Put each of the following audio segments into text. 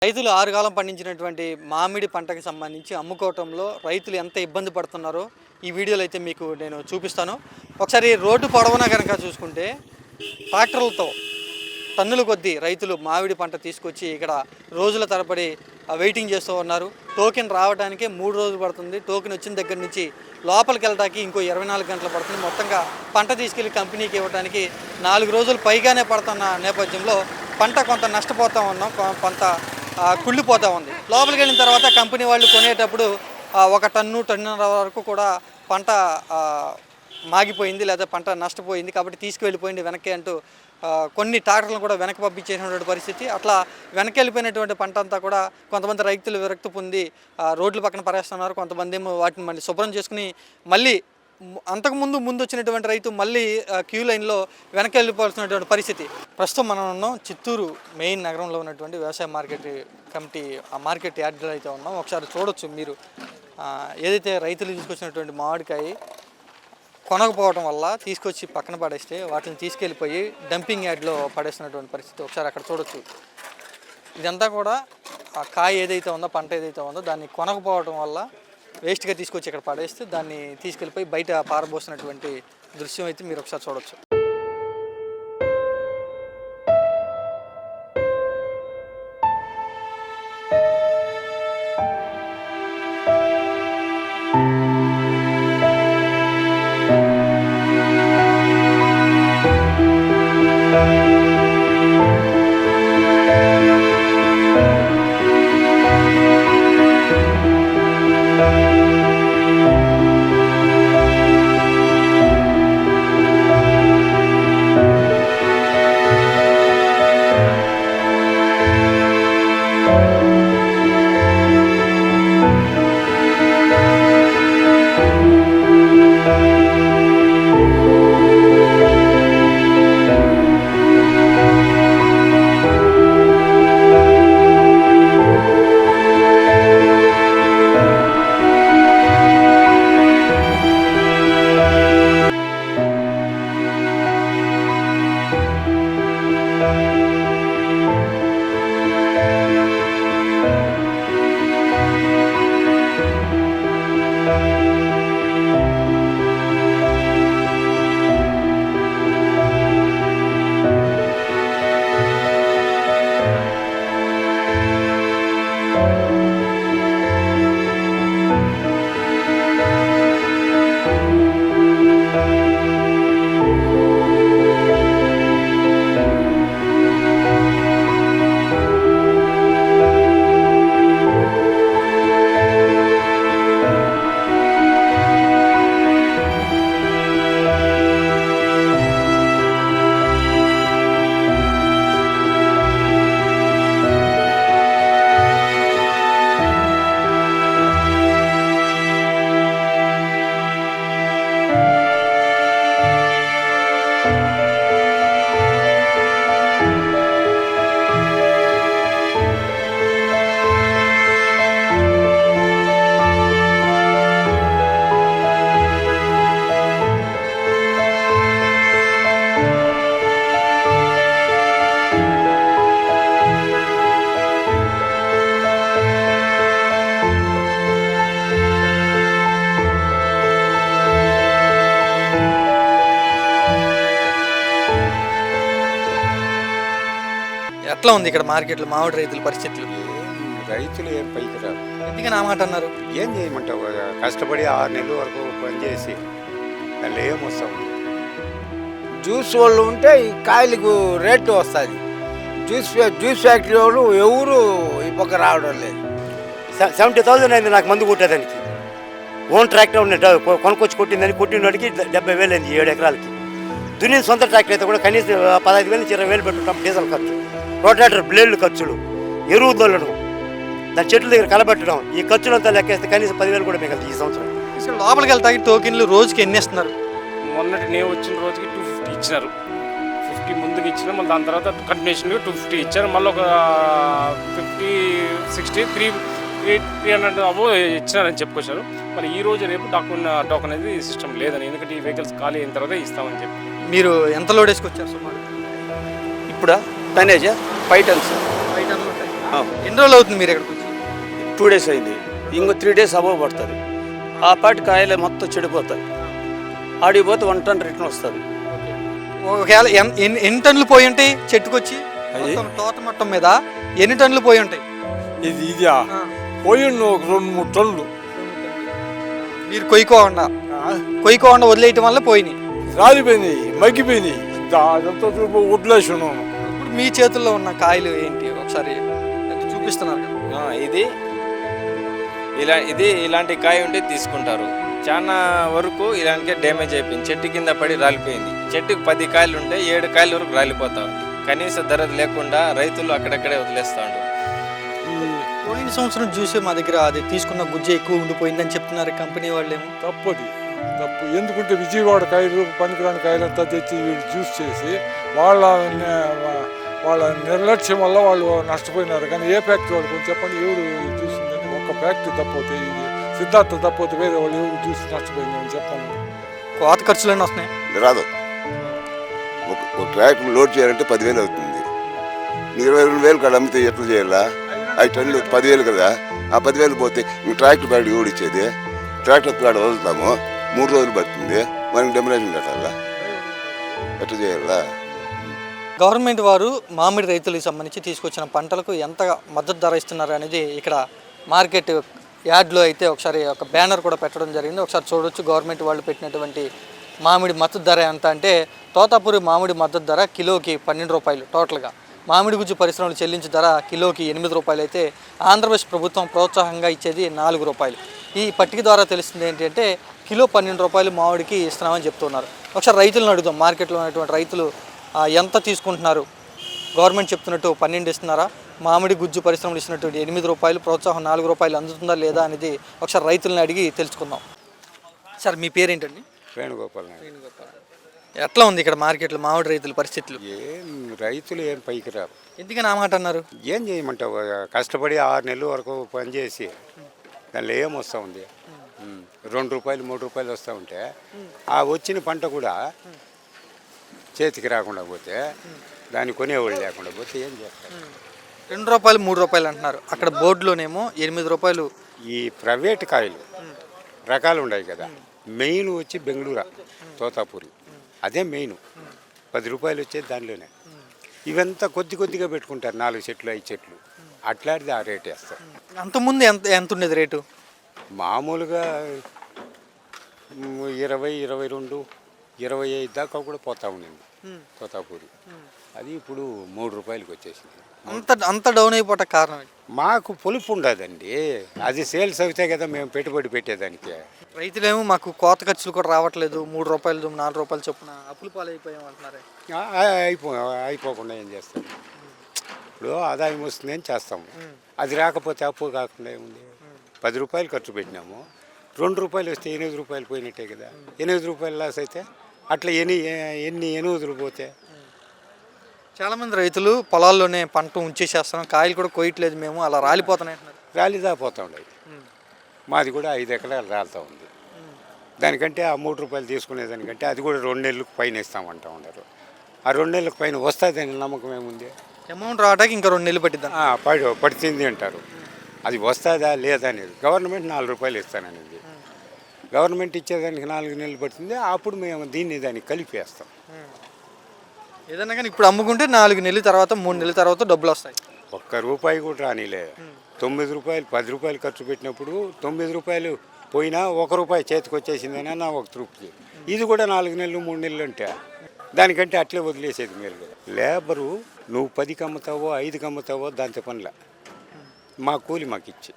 రైతులు ఆరుగాలం పండించినటువంటి మామిడి పంటకు సంబంధించి అమ్ముకోవటంలో రైతులు ఎంత ఇబ్బంది పడుతున్నారో ఈ వీడియోలో అయితే మీకు నేను చూపిస్తాను. ఒకసారి రోడ్డు పొడవునా కనుక చూసుకుంటే ట్రాక్టర్లతో టన్నుల కొద్దీ రైతులు మామిడి పంట తీసుకొచ్చి ఇక్కడ రోజుల తరబడి వెయిటింగ్ చేస్తూ ఉన్నారు. టోకెన్ రావడానికి 3 రోజులు పడుతుంది. టోకెన్ వచ్చిన దగ్గర నుంచి లోపలికి వెళ్ళడానికి ఇంకో 24 గంటలు పడుతుంది. మొత్తంగా పంట తీసుకెళ్లి కంపెనీకి ఇవ్వడానికి 4 రోజులు పైగానే పడుతున్న నేపథ్యంలో పంట కొంత నష్టపోతూ ఉన్నాం, కొంత కుళ్ళిపోతూ ఉంది. లోపలికి వెళ్ళిన తర్వాత కంపెనీ వాళ్ళు కొనేటప్పుడు 1 టన్ను టన్నున్నర వరకు కూడా పంట మాగిపోయింది లేదా పంట నష్టపోయింది కాబట్టి తీసుకువెళ్ళిపోయింది వెనక్కి అంటూ కొన్ని ట్రాక్టర్లను కూడా వెనక్కి పంపించేసినటువంటి పరిస్థితి. అట్లా వెనక్కి వెళ్ళిపోయినటువంటి పంట అంతా కూడా కొంతమంది రైతులు విరక్తి పొంది రోడ్ల పక్కన పరేస్తున్నారు. కొంతమంది ఏమో వాటిని మళ్ళీ శుభ్రం చేసుకుని మళ్ళీ అంతకుముందు వచ్చినటువంటి రైతు మళ్ళీ క్యూ లైన్లో వెనక్కి వెళ్ళిపోవాల్సినటువంటి పరిస్థితి. ప్రస్తుతం మనం ఉన్నాం చిత్తూరు మెయిన్ నగరంలో ఉన్నటువంటి వ్యవసాయ మార్కెట్ కమిటీ ఆ మార్కెట్ యార్డ్లో అయితే ఉన్నాం. ఒకసారి చూడొచ్చు మీరు ఏదైతే రైతులు తీసుకొచ్చినటువంటి మామిడికాయ కొనకపోవడం వల్ల తీసుకొచ్చి పక్కన పడేస్తే వాటిని తీసుకెళ్ళిపోయి డంపింగ్ యార్డ్లో పడేస్తున్నటువంటి పరిస్థితి ఒకసారి అక్కడ చూడొచ్చు. ఇదంతా కూడా ఆ కాయ ఏదైతే ఉందో పంట ఏదైతే ఉందో దాన్ని కొనకపోవడం వల్ల వేస్ట్గా తీసుకొచ్చి ఇక్కడ పడేస్తే దాన్ని తీసుకెళ్ళిపోయి బయట పారబోసినటువంటి దృశ్యం అయితే మీరు ఒకసారి చూడొచ్చు. ఎట్లా ఉంది ఇక్కడ మార్కెట్లో మామిడి రైతుల పరిస్థితులు? రైతులు ఏం పైకి రారు. ఎందుకని ఆ మాట అన్నారు? ఏం చేయమంటావు, కష్టపడి 6 నెలల వరకు పనిచేసి దానిలో ఏం వస్తాం. జ్యూస్ వాళ్ళు ఉంటే ఈ కాయలకు రేటు వస్తుంది. జ్యూస్ ఫ్యాక్టరీ వాళ్ళు ఎవరు ఈ పక్క రావడం లేదు. 70,000 అయింది నాకు మందు కొట్టేదానికి. ఓన్ ట్రాక్టర్ ఉన్నట్టు కొనుక్కొచ్చి కొట్టిందని కొట్టినోడికి 70,000 అయింది 7 ఎకరాలకి. దున్ని సొంత ట్రాక్టర్ అయితే కూడా కనీసం 15,000 నుంచి 20,000 పెట్టుకుంటాం. డీజిల్ ఖర్చు, రోటాటర్ బ్లేడ్లు ఖర్చులు, ఎరువు దొల్లడం, దాని చెట్ల దగ్గర కలబెట్టడం, ఈ ఖర్చులంతా లెక్కేస్తే కనీసం 10,000 కూడా మిగలదు ఈ సంవత్సరం. లోపలికి వెళ్తాకి టోకెన్లు రోజుకి ఎన్ని ఇస్తున్నారు? మొన్నటి నేను వచ్చిన రోజుకి 250 ఇచ్చినారు. 50 ముందుకు ఇచ్చిన, మళ్ళీ దాని తర్వాత కంటిన్యూషన్గా 250 ఇచ్చారు. మళ్ళీ ఒక 50, 60, 300 అబో ఇచ్చినారని చెప్పుకొచ్చారు. మరి ఈ రోజు రేపు టోకెన్ అనేది సిస్టమ్ లేదని, ఎందుకంటే ఈ వెహికల్స్ ఖాళీ అయిన తర్వాత ఇస్తామని చెప్పి. మీరు ఎంత లోడ్ వేసుకొచ్చారు సుమారు? ఇప్పుడు టనేజ్ 5 టన్స్. 5 టన్నులు ఉంటాయి. ఎన్ని రోజులు అవుతుంది మీరు ఇక్కడికి వచ్చి? 2 days అయింది. ఇంకో 3 days అబవ్ పడుతుంది. ఆ పాటి కాయలు మొత్తం చెడిపోతాయి. ఆడికి పోతే 1 ton రిటర్న్ వస్తుంది. ఒకవేళ ఎన్ని టన్నులు పోయి ఉంటాయి చెట్టుకొచ్చి? మొత్తం తోట మొత్తం మీద ఎన్ని టన్నులు పోయి ఉంటాయి? ఇది పోయి ఒక 2-3 టన్నులు మీరు కొయ్యకోకుండా వదిలేయటం వల్ల పోయినాయి, రాలిపోయినాయి, మగ్గిపోయినాయి. అదంతా వడ్లేసి ఉన్నాను. ఇప్పుడు మీ చేతుల్లో ఉన్న కాయలు ఏంటి ఒకసారి చూపిస్తున్నారు కదా. ఇది ఇలాంటి కాయ ఉంటే తీసుకుంటారు. చాలా వరకు ఇలాంటికే డ్యామేజ్ అయిపోయింది. చెట్టు కింద పడి రాలిపోయింది. చెట్టుకు 10 కాయలు ఉంటే 7 కాయల వరకు రాలిపోతా ఉంది. కనీస ధర లేకుండా రైతులు అక్కడక్కడే వదిలేస్తాడు. పోయిన సంవత్సరం చూసి మా దగ్గర అది తీసుకున్న గుజ్జ ఎక్కువ ఉండిపోయిందని చెప్తున్నారు కంపెనీ వాళ్ళేమో. తప్పు ఎందుకంటే విజయవాడ కాయలు పనికిరాని కాయలంతా తెచ్చి వీళ్ళు జ్యూస్ చేసి వాళ్ళ నిర్లక్ష్యం వల్ల వాళ్ళు నష్టపోయినారు. కానీ ఏ ఫ్యాక్టరీ వాళ్ళు కొంచెం చెప్పండి, ఎవరు చూసిందని? ఒక్క ఫ్యాక్టరీ తప్పవుతాయి, ఇది సిద్ధార్థ తప్పవుతాయి, వేరే వాళ్ళు ఎవరు చూసి నష్టపోయిందని చెప్పండి. కోత ఖర్చులన్నీ వస్తున్నాయి. రాదు. ఒక ట్రాక్టర్ లోడ్ చేయాలంటే 10,000 అవుతుంది. 22,000 కాడ అమ్మితే ఎట్లా చేయాలా? 5 టన్నులు 10,000 కదా. ఆ 10,000 పోతే ఇంక ట్రాక్టర్ బ్యాడ్ కూడా ఇచ్చేది. ట్రాక్టర్ కాడ వదులుతాము, 3 రోజులు పడుతుంది. మనకి డెమరేషన్ కట్టాలా? ఎట్లా చేయాలా? గవర్నమెంట్ వారు మామిడి రైతులకు సంబంధించి తీసుకొచ్చిన పంటలకు ఎంత మద్దతు ధర ఇస్తున్నారు అనేది ఇక్కడ మార్కెట్ యార్డ్లో అయితే ఒకసారి ఒక బ్యానర్ కూడా పెట్టడం జరిగింది. ఒకసారి చూడొచ్చు గవర్నమెంట్ వాళ్ళు పెట్టినటువంటి మామిడి మద్దతు ధర ఎంత అంటే, తోతాపూరి మామిడి మద్దతు ధర కిలోకి 12 రూపాయలు టోటల్గా. మామిడి గుజ్జు పరిశ్రమలు చెల్లించే ధర కిలోకి 8 రూపాయలు అయితే ఆంధ్రప్రదేశ్ ప్రభుత్వం ప్రోత్సాహంగా ఇచ్చేది 4 రూపాయలు. ఈ పట్టిక ద్వారా తెలుస్తుంది ఏంటంటే కిలో 12 రూపాయలు మామిడికి ఇస్తున్నామని చెప్తున్నారు. ఒకసారి రైతులను అడుగుదాం, మార్కెట్లో ఉన్నటువంటి రైతులు ఎంత తీసుకుంటున్నారు? గవర్నమెంట్ చెప్తున్నట్టు 12 ఇస్తున్నారా? మామిడి గుజ్జు పరిశ్రమలు ఇస్తున్నటువంటి 8 రూపాయలు, ప్రోత్సాహం 4 రూపాయలు అందుతుందా లేదా అనేది ఒకసారి రైతులను అడిగి తెలుసుకుందాం. సార్ మీ పేరేంటండి? వేణుగోపాల్. ఎట్లా ఉంది ఇక్కడ మార్కెట్లో మామిడి రైతుల పరిస్థితులు? రైతులు ఏం పైకి రారు. ఎందుకని ఆ మాట అన్నారు? ఏం చేయమంటావు? కష్టపడి 6 నెలల వరకు పనిచేసి దానిలో ఏం వస్తూ ఉంది? 2 రూపాయలు 3 రూపాయలు వస్తూ ఉంటే ఆ వచ్చిన పంట కూడా చేతికి రాకుండా పోతే, దాన్ని కొనేవాళ్ళు లేకుండా పోతే ఏం చేస్తారు? 2 రూపాయలు 3 రూపాయలు అంటున్నారు. అక్కడ బోర్డులోనేమో 8 రూపాయలు. ఈ ప్రైవేట్ కాయలు రకాలు ఉన్నాయి కదా, మెయిన్ వచ్చి బెంగళూరు తోతాపూరి, అదే మెయిన్. 10 రూపాయలు వచ్చేది దానిలోనే. ఇవంతా కొద్దిగా పెట్టుకుంటారు, 4 చెట్లు 5 చెట్లు అట్లాంటిది ఆ రేట్ వేస్తారు. అంతకుముందు ఎంత ఉండేది రేటు? మామూలుగా 20, 22, 25 దాకా కూడా పోతా ఉండింది తోతాపూరి. అది ఇప్పుడు 3 రూపాయలకి వచ్చేసింది. అంత డౌన్ అయిపోవటం కారణం ఏంటి? మాకు పొలుపు ఉండదండి. అది సేల్స్ అవుతాయి కదా మేము పెట్టుబడి పెట్టేదానికి. రైతులేమో మాకు కోత ఖర్చులు కూడా రావట్లేదు, 3 రూపాయలు 4 రూపాయలు చొప్పున అప్పులు పాలైపోయాం అంటున్నారే. అయిపోకుండా ఏం చేస్తాం? ఇప్పుడు ఆదాయం వస్తుందని చేస్తాము, అది రాకపోతే అప్పు కాకుండా ఏముంది? 10 రూపాయలు ఖర్చు పెట్టినాము, 2 రూపాయలు వస్తే 8 రూపాయలు పోయినట్టే కదా. 8 రూపాయలు లాస్ అయితే అట్లా ఎన్ని 8 పోతే. చాలామంది రైతులు పొలాల్లోనే పంట ఉంచేసేస్తున్నాం, కాయలు కూడా కొయ్యట్లేదు మేము, అలా రాలిపోతున్నాయి అంటున్నారు. రాలిదా పోతా ఉండేది. మాది కూడా 5 ఎకరాలు రాలుతూ ఉంది. దానికంటే ఆ 3 రూపాయలు తీసుకునేదానికంటే అది కూడా 2 నెలలకు పైన ఇస్తామంటా ఉన్నారు. ఆ 2 నెలలకు పైన వస్తుందని నమ్మకం ఏముంది? అమౌంట్ రావడానికి ఇంకా 2 నెలలు పట్టిద్దాం. పడుతుంది అంటారు. అది వస్తుందా లేదా అనేది. గవర్నమెంట్ 4 రూపాయలు ఇస్తాననేది. గవర్నమెంట్ ఇచ్చేదానికి 4 నెలలు పడుతుంది. అప్పుడు మేము దానికి కలిపేస్తాం. ఏదన్నా కానీ ఇప్పుడు అమ్ముకుంటే 4 నెలల తర్వాత 3 నెలల తర్వాత డబ్బులు వస్తాయి. 1 రూపాయి కూడా రానిలే. 9 రూపాయలు 10 రూపాయలు ఖర్చు పెట్టినప్పుడు 9 రూపాయలు పోయినా 1 రూపాయి చేతికి వచ్చేసిందని నా 1 రూపాయి. ఇది కూడా 4 నెలలు 3 నెలలు అంటే దానికంటే అట్లే వదిలేసేది మేలు కదా. లేబరు నువ్వు 10కి అమ్ముతావో 5కి అమ్ముతావో దాంతో పనిలా, మా కూలి మాకు ఇచ్చి,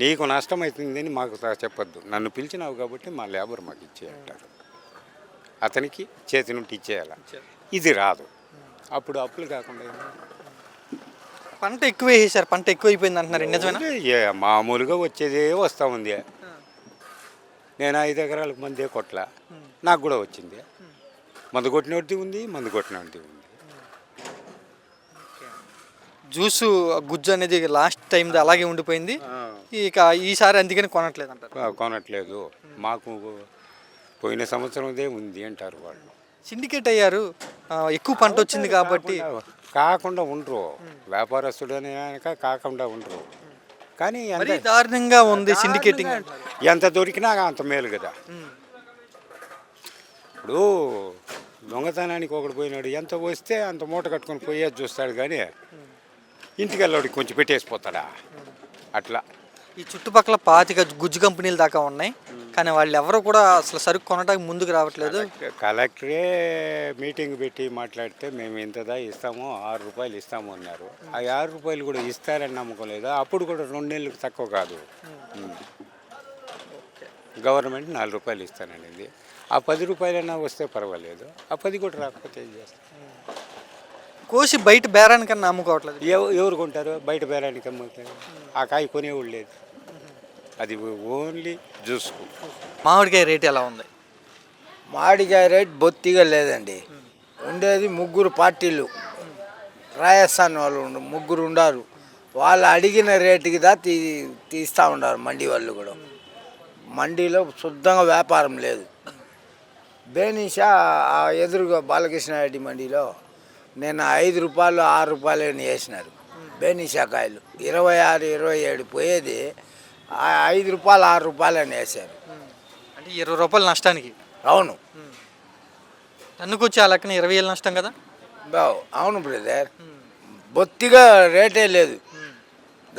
నీకు నష్టం అవుతుందని మాకు చెప్పొద్దు. నన్ను పిలిచినావు కాబట్టి మా లేబర్ మాకు ఇచ్చే అంటారు. అతనికి చేతి నుండి ఇచ్చేయాల. ఇది రాదు. అప్పుడు అప్పులు కాకుండా పంట ఎక్కువ వేసేసారు, పంట ఎక్కువ అయిపోయింది అంటున్నారు. నిజమేనా? మామూలుగా వచ్చేదే వస్తూ ఉంది. నేను 5 ఎకరాలకు మందే కొట్ల, నాకు కూడా వచ్చింది. మందు కొట్టినోడిది ఉంది, మందు కొట్టినోడిది ఉంది. జ్యూసు గుజ్జు అనేది లాస్ట్ టైం అలాగే ఉండిపోయింది. ఇక ఈసారి అందుకని కొనట్లేదు అంటారు. కొనట్లేదు. మాకు పోయిన సంవత్సరందే ఉంది అంటారు వాళ్ళు. సిండికేట్ అయ్యారు, ఎక్కువ పంట వచ్చింది కాబట్టి. కాకుండా ఉండరు. వ్యాపారస్తుడు అని కాకుండా ఉండరు. కానీ మరీ దారుణంగా ఉంది సిండికేటింగ్. ఎంత దొరికినా అంత మేలు కదా. ఇప్పుడు దొంగతనానికి ఒకడు పోయినాడు, ఎంత వస్తే అంత మూట కట్టుకొని పోయేది చూస్తాడు, కానీ ఇంటికి వెళ్ళాడికి కొంచెం పెట్టేసిపోతాడా అట్లా. ఈ చుట్టుపక్కల 25 గుజ్జు కంపెనీలు దాకా ఉన్నాయి, కానీ వాళ్ళు ఎవరు కూడా అసలు సరుకు కొనడానికి ముందుకు రావట్లేదు. కలెక్టరే మీటింగ్ పెట్టి మాట్లాడితే మేము ఇంతదా ఇస్తాము, 6 రూపాయలు ఇస్తాము అన్నారు. ఆ 6 రూపాయలు కూడా ఇస్తారని నమ్మకం లేదు. అప్పుడు కూడా 2 నెలలకు తక్కువ కాదు. గవర్నమెంట్ 4 రూపాయలు ఇస్తాననేది. ఆ 10 రూపాయలైనా వస్తే పర్వాలేదు, ఆ 10 కూడా రాకపోతే ఏం చేస్తాం? కోసి బయట బేరానికన్నా అమ్ముకోవట్లేదు. ఎవరు కొంటారు? బయట బేరానికి అమ్ముతారు. ఆ కాయ కొనేవాళ్ళు లేదు. అది ఓన్లీ జ్యూస్కు. మామిడికాయ రేట్ ఎలా ఉంది? మామిడికాయ రేట్ బొత్తిగా లేదండి. ఉండేది 3 పార్టీలు, రాజస్థాన్ వాళ్ళు 3 ఉండారు. వాళ్ళు అడిగిన రేటుకి తీస్తూ ఉన్నారు. మండీ వాళ్ళు కూడా మండీలో శుద్ధంగా వ్యాపారం లేదు. బేనీషా ఎదురుగా బాలకృష్ణ రెడ్డి మండీలో నేను 5 రూపాయలు 6 రూపాయలు అని వేసినారు. బేనీషా కాయలు 26, 27 పోయేది 5 రూపాయలు 6 రూపాయలు అని వేశారు. అంటే 20 రూపాయలు నష్టానికి. అవును, టన్నుకొచ్చి ఆ లెక్కన 20,000 నష్టం కదా. అవును బ్రదర్, బొత్తిగా రేటే లేదు.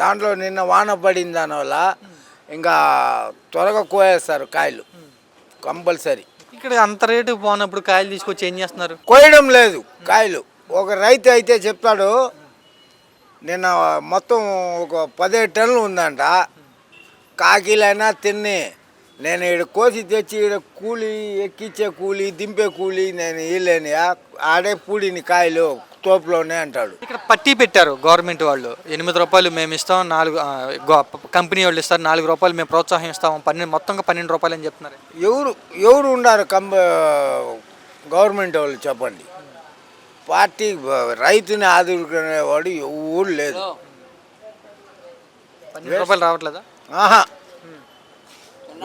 దాంట్లో నిన్న వాన పడిన దానివల్ల ఇంకా త్వరగా కోయేస్తారు కాయలు కంపల్సరీ. ఇక్కడ అంత రేటు పోనప్పుడు కాయలు తీసుకొచ్చి ఏం చేస్తున్నారు? కోయడం లేదు కాయలు. ఒక రైతు అయితే చెప్తాడు, నిన్న మొత్తం ఒక 17 టన్నులు ఉందంట. కాకీలైనా తిని నేను ఇక్కడ కోసి తెచ్చి ఇక్కడ కూలి ఎక్కించే కూలి దింపే కూలి నేను ఇవ్వలేని, ఆడే పూడిని కాయలు తోపులోనే అంటాడు. ఇక్కడ పట్టీ పెట్టారు గవర్నమెంట్ వాళ్ళు, 8 రూపాయలు మేము ఇస్తాం, 4 కంపెనీ వాళ్ళు ఇస్తారు, 4 రూపాయలు మేము ప్రోత్సాహం ఇస్తాం, మొత్తంగా 12 రూపాయలు అని చెప్తున్నారు. ఎవరు ఉన్నారు గవర్నమెంట్ వాళ్ళు చెప్పండి? పార్టీ రైతుని ఆదుకునేవాడు ఎవరు లేదు. 12 రూపాయలు రావట్లేదా? ఆహా,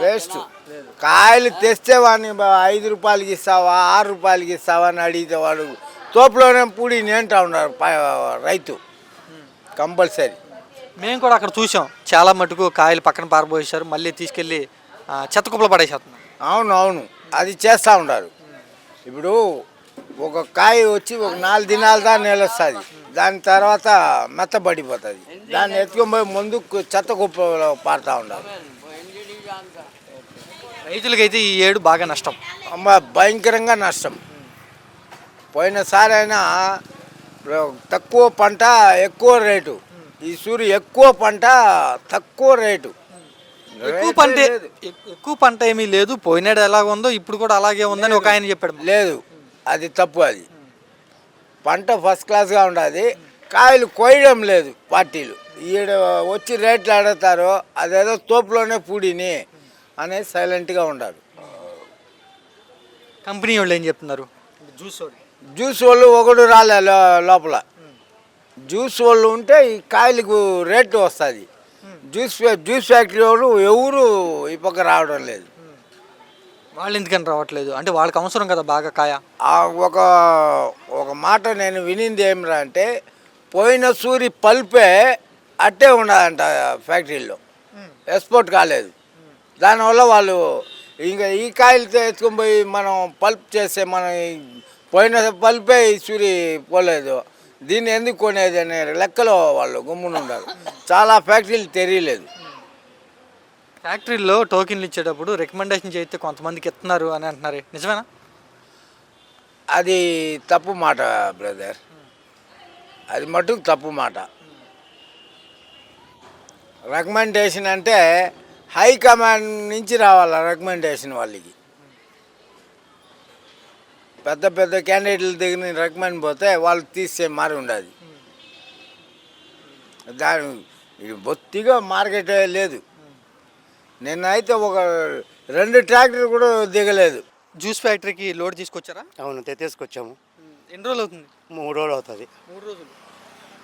వేస్ట్. కాయలు తెస్తే వాడిని 5 రూపాయలకి ఇస్తావా 6 రూపాయలకి ఇస్తావా అని అడిగితే వాడు తోపులోనే పూడి నేంటా ఉన్నారు రైతు కంపల్సరీ. మేము కూడా అక్కడ చూసాం, చాలా మటుకు కాయలు పక్కన పారబోసారు, మళ్ళీ తీసుకెళ్ళి చెత్త కుప్పలు పడేసేస్తున్నాం. అవును, అది చేస్తూ ఉంటారు. ఇప్పుడు ఒక కాయ వచ్చి ఒక 4 దినాల దాకా నిలుస్తుంది, దాని తర్వాత మెత్తబడిపోతుంది. దాన్ని ఎత్తుకొని పోయి ముందు చెత్త కుప్పలో పారుతూ ఉంటారు. రైతులకైతే ఈ ఏడు బాగా నష్టం, భయంకరంగా నష్టం. పోయినసారి అయినా తక్కువ పంట ఎక్కువ రేటు, ఈ సూరి ఎక్కువ పంట తక్కువ రేటు. ఎక్కువ పంట ఏమీ లేదు. పోయినాడు ఎలాగ ఉందో ఇప్పుడు కూడా అలాగే ఉందని ఒక ఆయన చెప్పాడు. లేదు, అది తప్పు. అది పంట ఫస్ట్ క్లాస్గా ఉండదు, కాయలు కోయడం లేదు పార్టీలు. ఈడ వచ్చి రేట్లు అడుగుతారు, అదేదో తోపులోనే పూడిని అనేది సైలెంట్గా ఉండాలి. కంపెనీ వాళ్ళు ఏం చెప్తున్నారు? జ్యూస్ వాళ్ళు ఒకడు రాలే లోపల. జ్యూస్ వాళ్ళు ఉంటే ఈ కాయలకు రేటు వస్తుంది. జ్యూస్ ఫ్యాక్టరీ వాళ్ళు ఎవరు ఈ పక్క రావడం లేదు. వాళ్ళు ఎందుకని రావట్లేదు అంటే వాళ్ళకి అవసరం కదా బాగా కాయ. ఒక మాట నేను వినింది ఏమిరా అంటే, పోయిన సూరి పల్పే అట్టే ఉన్నదంట ఫ్యాక్టరీలో, ఎక్స్పోర్ట్ కాలేదు. దానివల్ల వాళ్ళు ఇంకా ఈ కాయలతో ఎత్తుకొని పోయి మనం పల్ప్ చేస్తే మనం పోయిన పల్పే ఈ సూరి పోలేదు, దీన్ని ఎందుకు కొనేది అనే లెక్కలో వాళ్ళు గుమ్మున ఉండాలి. చాలా ఫ్యాక్టరీలు తెలియలేదు. ఫ్యాక్టరీలో టోకెన్లు ఇచ్చేటప్పుడు రికమెండేషన్ చేస్తే కొంతమందికి ఇస్తున్నారు అని అంటున్నారు, నిజమేనా? అది తప్పు మాట బ్రదర్, అది మటుకు తప్పు మాట. రికమెండేషన్ అంటే హైకమాండ్ నుంచి రావాలి రికమెండేషన్. వాళ్ళకి పెద్ద పెద్ద క్యాండిడేట్ల దగ్గర రికమెండ్ పోతే వాళ్ళు తీసే మారి ఉండదు. దాని బొత్తిగా మార్కెట్ లేదు. నిన్నైతే ఒక 2 ట్రాక్టర్లు కూడా దిగలేదు. జ్యూస్ ఫ్యాక్టరీకి లోడ్ తీసుకొచ్చారా? అవును, తీసుకొచ్చాము. ఎన్ని రోజులు అవుతుంది? 3 రోజులు అవుతుంది. 3 రోజులు.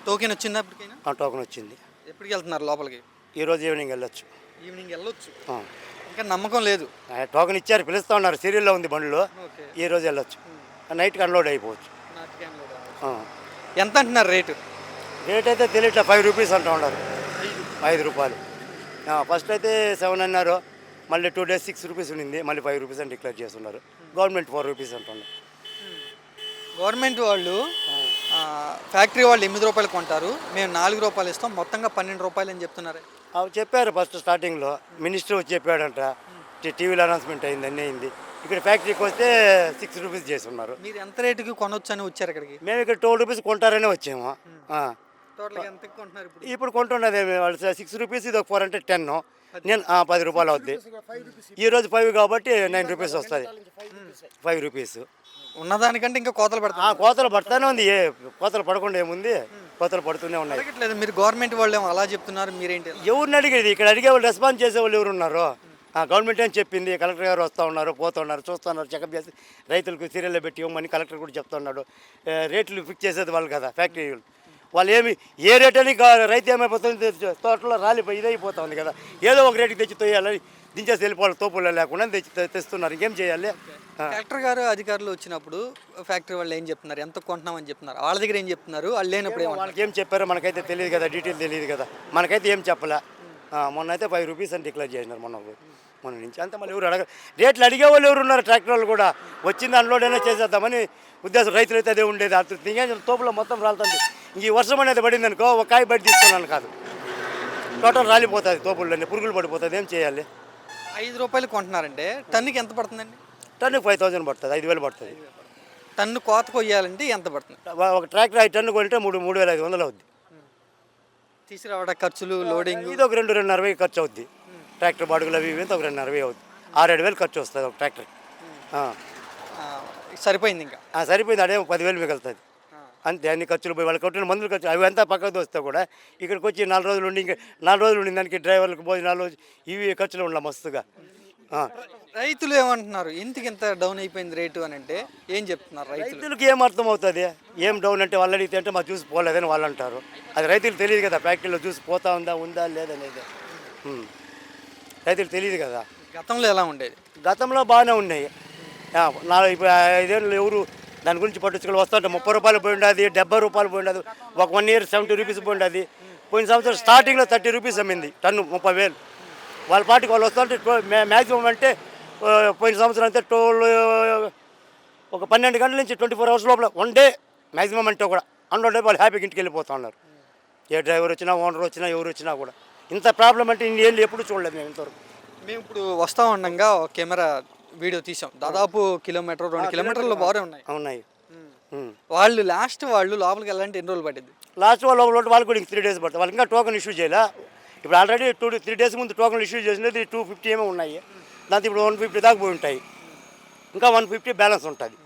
టోకెన్ వచ్చిందా ఇప్పటికైనా? టోకెన్ వచ్చింది. ఎప్పటికి వెళ్తున్నారు లోపలికి? ఈరోజు ఈవినింగ్ వెళ్ళొచ్చు. ఈవినింగ్ వెళ్ళొచ్చు, ఇంకా నమ్మకం లేదు. టోకెన్ ఇచ్చారు, పిలుస్తూ ఉన్నారు, సీరియల్లో ఉంది బండ్లు. ఈరోజు వెళ్ళొచ్చు, నైట్కి అన్లోడ్ అయిపోవచ్చు. ఎంత అంటున్నారు రేటు? రేట్ అయితే తెలియట్లే, 5 రూపీస్ అంటూ ఉన్నారు. 5 రూపాయలు. ఫస్ట్ అయితే 7 అన్నారు, మళ్ళీ 2 days 6 రూపీస్ ఉండింది, మళ్ళీ 5 రూపీస్ అని డిక్లేర్ చేస్తున్నారు. గవర్నమెంట్ 4 రూపీస్ అంటున్నారు. గవర్నమెంట్ వాళ్ళు ఫ్యాక్టరీ వాళ్ళు 8 రూపాయలు కొంటారు, మేము 4 రూపాయలు ఇస్తాం, మొత్తంగా 12 రూపాయలు అని చెప్తున్నారు. అవి చెప్పారు ఫస్ట్ స్టార్టింగ్లో, మినిస్టర్ వచ్చి చెప్పాడంట, టీవీలో అనౌన్స్మెంట్ అయింది, అన్నీ అయింది. ఇక్కడ ఫ్యాక్టరీకి వస్తే 6 రూపీస్ చేస్తున్నారు. మీరు ఎంత రేటుకి కొనొచ్చు అని వచ్చారు ఇక్కడికి? మేము ఇక్కడ 12 రూపీస్ కొంటారనే వచ్చాము. టోటల్గా ఎంత కొంటున్నారు ఇప్పుడు? ఇప్పుడు కొంటున్నది వాళ్ళు 6 రూపీస్, ఇది ఒక 4 అంటే 10, నేను 10 రూపాయలు అవుద్ది. ఈరోజు 5 కాబట్టి 9 రూపీస్ వస్తుంది. 5 రూపీస్ ఉన్నదానికంటే ఇంకా కోతలు పెడతారు. కోతలు పడతానే ఉంది, కోతలు పడకుండా ఏముంది, కోతలు పడుతూనే ఉన్నాయి. అడగట్లేదు మీరు, గవర్నమెంట్ వాళ్ళు ఏమో అలా చెప్తున్నారు, మీరేంటి? ఎవరిని అడిగేది? ఇక్కడ అడిగే వాళ్ళు, రెస్పాన్స్ చేసే వాళ్ళు ఎవరు ఉన్నారు? గవర్నమెంట్ ఏం చెప్పింది, కలెక్టర్ గారు వస్తూ ఉన్నారు, పోతున్నారు, చూస్తున్నారు, చెకప్ చేసి రైతులకు సీరియల్లో పెట్టి ఇవ్వమని కలెక్టర్ కూడా చెప్తున్నాడు. రేట్లు ఫిక్స్ చేసేది వాళ్ళు కదా ఫ్యాక్టరీ వాళ్ళు. ఏమి ఏ రేట్ అని రైతు ఏమైపోతుంది, తోటలో రాలిపోయి ఇదైపోతా ఉంది కదా, ఏదో ఒక రేటుకి తెచ్చి తోయాలని దించేసి వెళ్ళిపోవాలి, తోపుల్లో లేకుండా తెస్తున్నారు. ఇంకేం చేయాలి? కలెక్టర్ గారు అధికారులు వచ్చినప్పుడు ఫ్యాక్టరీ వాళ్ళు ఏం చెప్తున్నారు, ఎంత కొంటున్నామని చెప్తున్నారు, వాళ్ళ దగ్గర ఏం చెప్తున్నారు, వాళ్ళు లేనప్పుడు వాళ్ళకి ఏం చెప్పారో మనకైతే తెలియదు కదా, డీటెయిల్ తెలియదు కదా, మనకైతే ఏం చెప్పలే. మొన్న అయితే 5 రూపీస్ అని డిక్లేర్ చేసినారు మొన్న నుంచి. అంతే, మళ్ళీ ఎవరు రేట్లు అడిగే వాళ్ళు ఎవరు ఉన్నారు? ట్రాక్టర్ వాళ్ళు కూడా వచ్చింది అన్లోడ్ అయినా చేసేద్దామని ఉద్దేశం. రైతులు అయితే అదే ఉండేది, అతను తోపులో మొత్తం రాలుతుంది. ఇంక ఈ వర్షం అనేది పడింది అనుకో, ఒక కాయ బయట తీసుకున్నాను కాదు, టోటల్ రాలిపోతుంది, తోపుల్లోనే పురుగులు పడిపోతుంది. ఏం చేయాలి? 5 రూపాయలు కొంటున్నారంటే టన్నుకి ఎంత పడుతుందండి? టన్నుకి 5000 పడుతుంది, 5000 పడుతుంది. టన్ను కోత కొయ్యాలంటే ఎంత పడుతుంది? ఒక ట్రాక్టర్ 5 టన్ను కొంటే 3,500 అవుద్ది. తీసుకురావడం ఖర్చులు, లోడింగ్, ఇది ఒక 2,240 ఖర్చు అవుద్ది. ట్రాక్టర్ బాడుగులు అవి ఇవి ఒక 2,240 అవుద్ది. 6-7 వేలు ఖర్చు వస్తుంది ఒక ట్రాక్టర్. సరిపోయింది ఇంకా. సరిపోయింది, అదే 10,000 మిగులుతుంది అంతే. అన్ని ఖర్చులు పోయి వాళ్ళు కొట్టిన మందులు ఖర్చు అవి అంతా పక్కకు వస్తే కూడా ఇక్కడికి వచ్చి 4 రోజులు ఉండి, ఇంకా 4 రోజులు ఉండి దానికి డ్రైవర్లకు భోజనాలు ఇవి ఖర్చులు ఉండాలి మస్తుగా. రైతులు ఏమంటున్నారు, ఇంతకి ఎంత డౌన్ అయిపోయింది రేటు అని అంటే ఏం చెప్తున్నారు రైతులు? రైతులకు ఏం అర్థం అవుతుంది? ఏం డౌన్ అంటే వాళ్ళు అడిగితే అంటే మాకు చూసి పోలేదని వాళ్ళు అంటారు. అది రైతులు తెలియదు కదా, ఫ్యాక్టరీలో చూసి పోతా ఉందా లేదనేది రైతులు తెలియదు కదా. గతంలో ఎలా ఉండేది? గతంలో బాగానే ఉన్నాయి. ఇప్పుడు 5 ఏళ్ళు ఎవరు దాని గురించి పట్టించుకొని వస్తుంటే 30 రూపాయలు పోయి ఉండదు, 70 రూపాయలు పోయి ఉండదు, ఒక 1 year 70 రూపీస్ పోయి ఉండదు. పోయిన సంవత్సరం స్టార్టింగ్లో 30 రూపీస్ అమ్మింది టన్ను, 30,000. వాళ్ళ పార్టీకి వాళ్ళు వస్తుంటే మ్యాక్సిమం అంటే పోయిన సంవత్సరం అయితే ఒక 12 గంటల నుంచి 24 hours లోపల 1 day మ్యాక్సిమం అంటే కూడా అన్లోడ్ వాళ్ళు హ్యాపీగా ఇంటికి వెళ్ళిపోతూ ఉన్నారు. ఏ డ్రైవర్ వచ్చినా, ఓనర్ వచ్చినా, ఎవరు వచ్చినా కూడా. ఇంత ప్రాబ్లం అంటే ఇన్ని ఏళ్ళు ఎప్పుడు చూడలేదు మేము ఇంతవరకు. మేము ఇప్పుడు వస్తూ ఉండగా ఒక కెమెరా వీడియో తీసాం, దాదాపు 1-2 కిలోమీటర్లు బాగా ఉన్నాయి. వాళ్ళు లోపలికి వెళ్ళాలంటే ఎన్ని రోజులు పట్టింది? లాస్ట్ వాళ్ళు కూడా 3 days పడుతుంది. వాళ్ళు ఇంకా టోకెన్ ఇష్యూ చేయాలా. ఇప్పుడు ఆల్రెడీ 3 days ముందు టోకెన్ ఇష్యూ చేసినది 250 ఏమో ఉన్నాయి, దాంతో ఇప్పుడు 150 దాకా పోయి ఉంటాయి. ఇంకా 150 బ్యాలెన్స్ ఉంటుంది.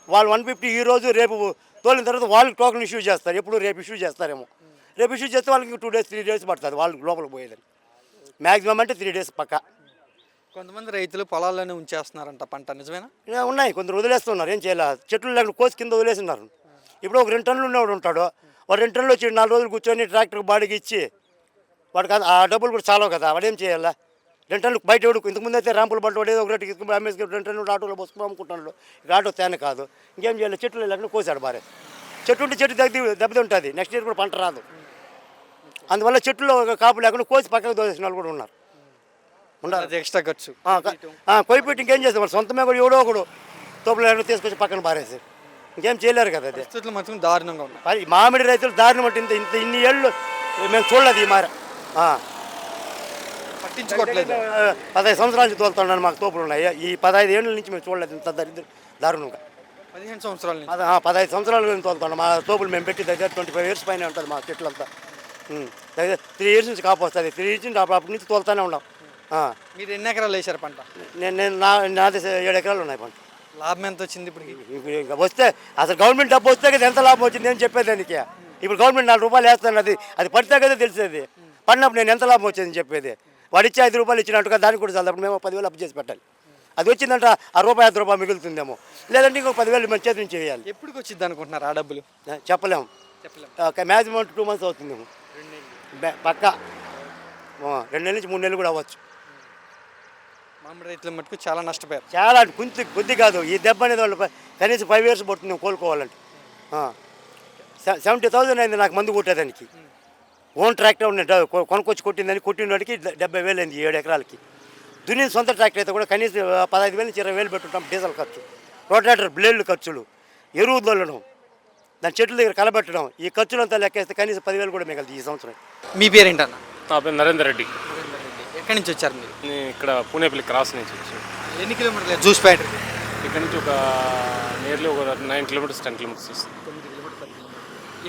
వాళ్ళు 150 ఈరోజు రేపు తోలిన తర్వాత వాళ్ళకి టోకెన్ ఇష్యూ చేస్తారు. ఎప్పుడు రేపు ఇష్యూ చేస్తారేమో. రేపు ఇష్యూ చేస్తే వాళ్ళకి 2 days 3 days పడుతుంది వాళ్ళకి లోపలికి పోయేదని. మ్యాక్సిమం అంటే 3 days పక్కా. కొంతమంది రైతులు పొలాల్లోనే ఉంచేస్తున్నారంట పంట, నిజమేనా? ఉన్నాయి, కొందరు వదిలేస్తున్నారు. ఏం చేయాలి? చెట్లు లేకుండా కోసి కింద వదిలేస్తున్నారు. ఇప్పుడు ఒక 2 టన్నులు ఉన్నవాడు ఉంటాడు, వాడు 2 టన్నులు వచ్చి 4 రోజులు కూర్చొని ట్రాక్టర్కి బాడీకి ఇచ్చి వాడికి ఆ డబ్బులు కూడా చాలా కదా, వాడు ఏం చేయాలా? 2 టన్నులు బయట ఎవడు ఇంతకుముందు అయితే ర్యాంపులు పట్టు వాడు ఏదో ఒక రేటుకి అమ్మేసి 2 టన్నులు ఆటోలో పోసుకుని అమ్ముకుంటున్నాడు. ఇక ఆటో తేనే కాదు, ఇంకేం చేయాలి? చెట్లు లేకుండా కోసాడు బారే. చెట్టు ఉంటే చెట్టు దెబ్బతి ఉంటుంది, నెక్స్ట్ ఇయర్ కూడా పంట రాదు. అందువల్ల చెట్లు కాపు లేకుండా కోసి పక్కకు దోసేసిన వాళ్ళు కూడా ఉన్నారు. ఉండాలి ఎక్స్ట్రా ఖర్చు. కొయ్యిపెట్టి ఇంకేం చేస్తాం? వాళ్ళు సొంతమే కూడా ఎవడో ఒకడు తోపులు తీసుకొచ్చి పక్కన పారేసి ఇంకేం చేయలేరు కదా. అది పరిస్థితులు మాత్రం దారుణంగా ఉన్నాయి. మామిడి రైతులు దారుణం అంటే ఇన్ని ఏళ్ళు మేము చూడలేదు. ఈ మార పట్టించుకోవట్లేదు. 15 సంవత్సరాల నుంచి తోలుతున్నాను, మాకు తోపులు ఉన్నాయి. ఈ 15 ఏళ్ళ నుంచి మేము చూడలేదు ఇంత దారుణంగా. 15 సంవత్సరాల నుంచి 15 సంవత్సరాల నుంచి తోలుతున్నాం. మా తోపులు మేము పెట్టి దగ్గర 25 years పైన ఉంటుంది మా చెట్లంతా. దగ్గర 3 years నుంచి కాపు వస్తుంది. 3 years నుంచి అప్పటి నుంచి తోలుతూనే ఉన్నాం. మీరు ఎన్ని ఎకరాలు వేసారు పంట? నాది 7 ఎకరాలు ఉన్నాయి పంట. లాభం ఎంత వచ్చింది ఇప్పుడు? ఇంకా వస్తే అసలు గవర్నమెంట్ డబ్బు వస్తే కదా ఎంత లాభం వచ్చింది అని చెప్పేదానికి. ఇప్పుడు గవర్నమెంట్ 4 రూపాయలు వేస్తాను, అది పడితే కదా తెలిసేది. పడినప్పుడు నేను ఎంత లాభం వచ్చిందని చెప్పేది. వాడు ఇచ్చి 5 రూపాయలు ఇచ్చినట్టుగా దానికి కూడా చాలు. అప్పుడు మేము 10,000 అప్పు చేసి పెట్టాలి. అది వచ్చిందంట ఆ రూపాయి 5 రూపాయలు మిగులుతుందేమో, లేదంటే ఇంకొక 10,000 మన చేతి నుంచి వేయాలి. ఎప్పటికి వచ్చింది అనుకుంటున్నారు ఆ డబ్బులు? చెప్పలేము. మ్యాక్సిమం 2 months అవుతుందేమో పక్కా. 2 నెలల నుంచి 3 నెలలు కూడా అవ్వచ్చు. మామిడి రైతుల మటుకు చాలా నష్టపోయారు. చాలా కొద్ది కాదు. ఈ దెబ్బ అనేది వాళ్ళు కనీసం 5 years పడుతుంది కోలుకోవాలంటే. 70,000 అయింది నాకు మందు కొట్టేదానికి. ఓన్ ట్రాక్టర్ ఉండే కొనుక్కొచ్చి కొట్టిందని కొట్టినోడికి 70,000 అయింది 7 ఎకరాలకి. దున్నిన సొంత ట్రాక్టర్ అయితే కూడా కనీసం 15,000 నుంచి 20,000 పెట్టుంటాం డీజిల్ ఖర్చు, రోటాటర్ బ్లేడ్లు ఖర్చులు, ఎరువు దొల్లడం, దాని చెట్ల దగ్గర కలబెట్టడం, ఈ ఖర్చులంతా లెక్కేస్తే కనీసం 10,000 కూడా మిగలదు ఈ సంవత్సరం. మీ పేరేంటన్నా? నా పేరు నరేందర్ రెడ్డి. ఎక్కడి నుంచి వచ్చారు మీరు? నేను ఇక్కడ పూణేపల్లి క్రాస్ నుంచి వచ్చాను. ఎన్ని కిలోమీటర్లు జ్యూస్ ఫ్యాక్టరీ? ఇక్కడ నుంచి ఒక నియర్లీ ఒక 9 కిలోమీటర్స్ 10 కిలోమీటర్స్ వస్తుంది.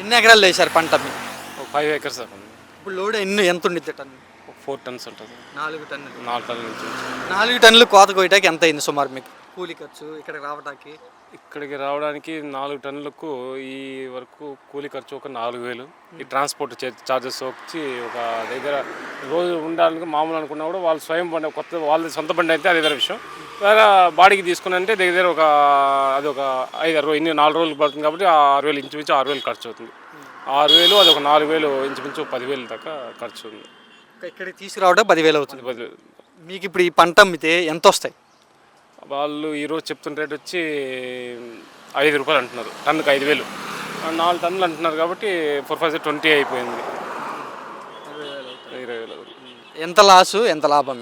ఎన్ని ఎకరాలు వేశారు పంట మీరు? ఒక 5 acres దాకా ఉంది. ఇప్పుడు లోడ్ ఎంత ఉండిద్ది టన్ను? ఒక 4 tons ఉంటుంది. 4 టన్నులు. 4 టన్నుల నుంచి 4 టన్నులు కోత కోయటానికి ఎంత అయింది సుమారు మీకు? కూలి ఖర్చు ఇక్కడికి రావడానికి? ఇక్కడికి రావడానికి 4 టన్నులకు ఈ వరకు కూలీ ఖర్చు ఒక 4,000. ఈ ట్రాన్స్పోర్ట్ ఛార్జెస్ వచ్చి ఒక దగ్గర రోజు ఉండడానికి మామూలు అనుకున్నా కూడా వాళ్ళు స్వయం బండి కొత్త వాళ్ళది సొంత బండి అయితే అది వేరే విషయం. వేరే బాడీకి తీసుకుని అంటే దగ్గర ఒక అది ఒక 5-6 ఇన్ని 4 రోజులు పడుతుంది కాబట్టి 6,000 ఇంచుమించు 6,000 ఖర్చు అవుతుంది. 6,000 అది ఒక 4,000 ఇంచుమించు 10,000 దాకా ఖర్చు ఉంది. ఇక్కడికి తీసుకురావడం 10,000 అవుతుంది. 10,000. మీకు ఇప్పుడు ఈ పంట అమ్మితే ఎంత వస్తాయి? వాళ్ళు ఈరోజు చెప్తున్న రేట్ వచ్చి 5 రూపాయలు అంటున్నారు, టన్నుకి 5,000. 4 టన్నులు అంటున్నారు కాబట్టి 4×5 = 20 అయిపోయింది. 20,000. ఎంత లాసు ఎంత లాభం?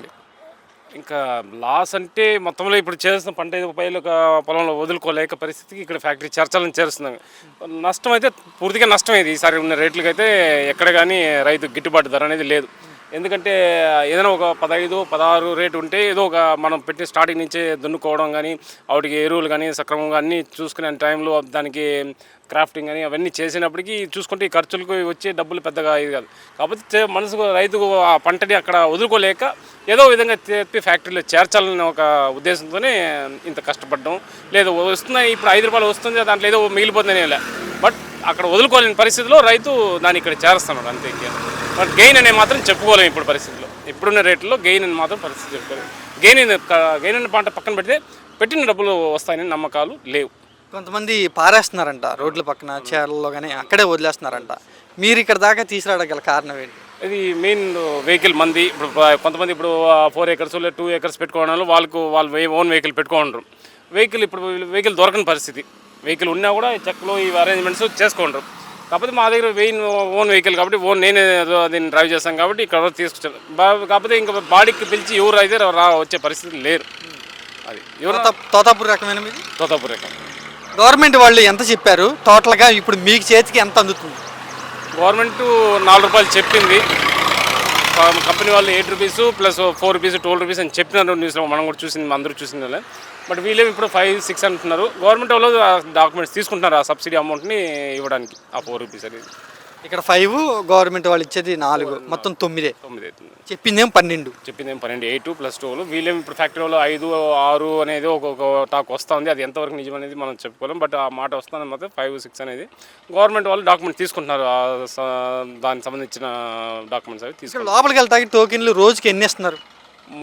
ఇంకా లాస్ అంటే మొత్తంలో ఇప్పుడు చేస్తున్న పంట 5 రూపాయలు ఒక పొలంలో వదులుకోలేక పరిస్థితికి ఇక్కడ ఫ్యాక్టరీ చేర్చాలని చేస్తున్నాం. నష్టం అయితే పూర్తిగా నష్టం. ఇది ఈసారి ఉన్న రేట్లకి అయితే ఎక్కడ కానీ రైతు గిట్టుబాటు ధర అనేది లేదు. ఎందుకంటే ఏదైనా ఒక 15-16 రేటు ఉంటే ఏదో ఒక మనం పెట్టిన స్టార్టింగ్ నుంచే దున్నుకోవడం కానీ వాటికి ఎరువులు కానీ సక్రమంగా అన్నీ చూసుకునే టైంలో దానికి క్రాఫ్టింగ్ అని అవన్నీ చేసినప్పటికీ చూసుకుంటే ఈ ఖర్చులకు వచ్చే డబ్బులు పెద్దగా ఇది కాదు. కాకపోతే మనసుకు రైతుకు ఆ పంటని అక్కడ వదులుకోలేక ఏదో విధంగా చెప్పి ఫ్యాక్టరీలో చేర్చాలనే ఒక ఉద్దేశంతోనే ఇంత కష్టపడ్డాం. లేదు వస్తున్నాయి ఇప్పుడు 5 రూపాయలు వస్తుంది దాంట్లో ఏదో మిగిలిపోతుందని లే, బట్ అక్కడ వదులుకోలేని పరిస్థితిలో రైతు దాన్ని ఇక్కడ చేరుస్తున్నాడు అంతే. బట్ గెయిన్ అనే మాత్రం చెప్పుకోలేము ఇప్పుడు పరిస్థితిలో. ఇప్పుడున్న రేట్లో గెయిన్ అని మాత్రం పరిస్థితి చెప్పుకోలేము. గెయిన్ అనే పంట పక్కన పెడితే పెట్టిన డబ్బులు వస్తాయని నమ్మకాలు లేవు. కొంతమంది పారేస్తున్నారంట రోడ్ల పక్కన చేరల్లో కానీ అక్కడే వదిలేస్తున్నారంట. మీరు ఇక్కడ దాకా తీసుకురావడం గల కారణం ఏంటి? ఇది మెయిన్ వెహికల్ మంది. ఇప్పుడు కొంతమంది ఇప్పుడు 4 acres లేదా 2 acres పెట్టుకోవడం వాళ్ళు ఓన్ వెహికల్ పెట్టుకుంటారు. వెహికల్ దొరకని పరిస్థితి. వెహికల్ ఉన్నా కూడా చెక్లో ఈ అరేంజ్మెంట్స్ చేసుకుంటారు. కాకపోతే మా దగ్గర ఓన్ వెహికల్ కాబట్టి నేనే దీన్ని డ్రైవ్ చేస్తాను కాబట్టి ఇక్కడ తీసుకొచ్చాను. కాకపోతే ఇంకా బాడీకి పిలిచి ఎవరు అయితే వచ్చే పరిస్థితి లేరు. అది తోతాపూర్ రకమైన మీది? తోతాపూర్ రకం. గవర్నమెంట్ వాళ్ళు ఎంత చెప్పారు టోటల్గా ఇప్పుడు మీకు చేతికి ఎంత అందుతుంది? గవర్నమెంట్ 4 రూపాయలు చెప్పింది. కంపెనీ వాళ్ళు 8 రూపీస్ ప్లస్ 4 రూపీస్ 12 రూపీస్ అని చెప్పినారు న్యూస్లో. మనం కూడా చూసింది, అందరూ చూసింది. బట్ వీళ్ళేమి ఇప్పుడు 5-6 అంటున్నారు. గవర్నమెంట్ వాళ్ళు డాక్యుమెంట్స్ తీసుకుంటున్నారు ఆ సబ్సిడీ అమౌంట్ని ఇవ్వడానికి. ఆ 4 రూపీస్ అనేది ఇక్కడ 5, గవర్నమెంట్ వాళ్ళు ఇచ్చేది 4, మొత్తం 9 అవుతుంది. చెప్పిందేం 12. 8 + 12. వీళ్ళేమి ఇప్పుడు ఫ్యాక్టరీ వాళ్ళు 5-6 అనేది ఒక టాక్ వస్తూ ఉంది. అది ఎంతవరకు నిజం అనేది మనం చెప్పుకోలేం. బట్ ఆ మాట వస్తుందని మాత్రం 5-6 అనేది గవర్నమెంట్ వాళ్ళు డాక్యుమెంట్ తీసుకుంటున్నారు. దానికి సంబంధించిన డాక్యుమెంట్స్ అవి తీసుకుంటారు. లోపలికి వెళ్తాకి టోకెన్లు రోజుకి ఎన్ని ఇస్తున్నారు?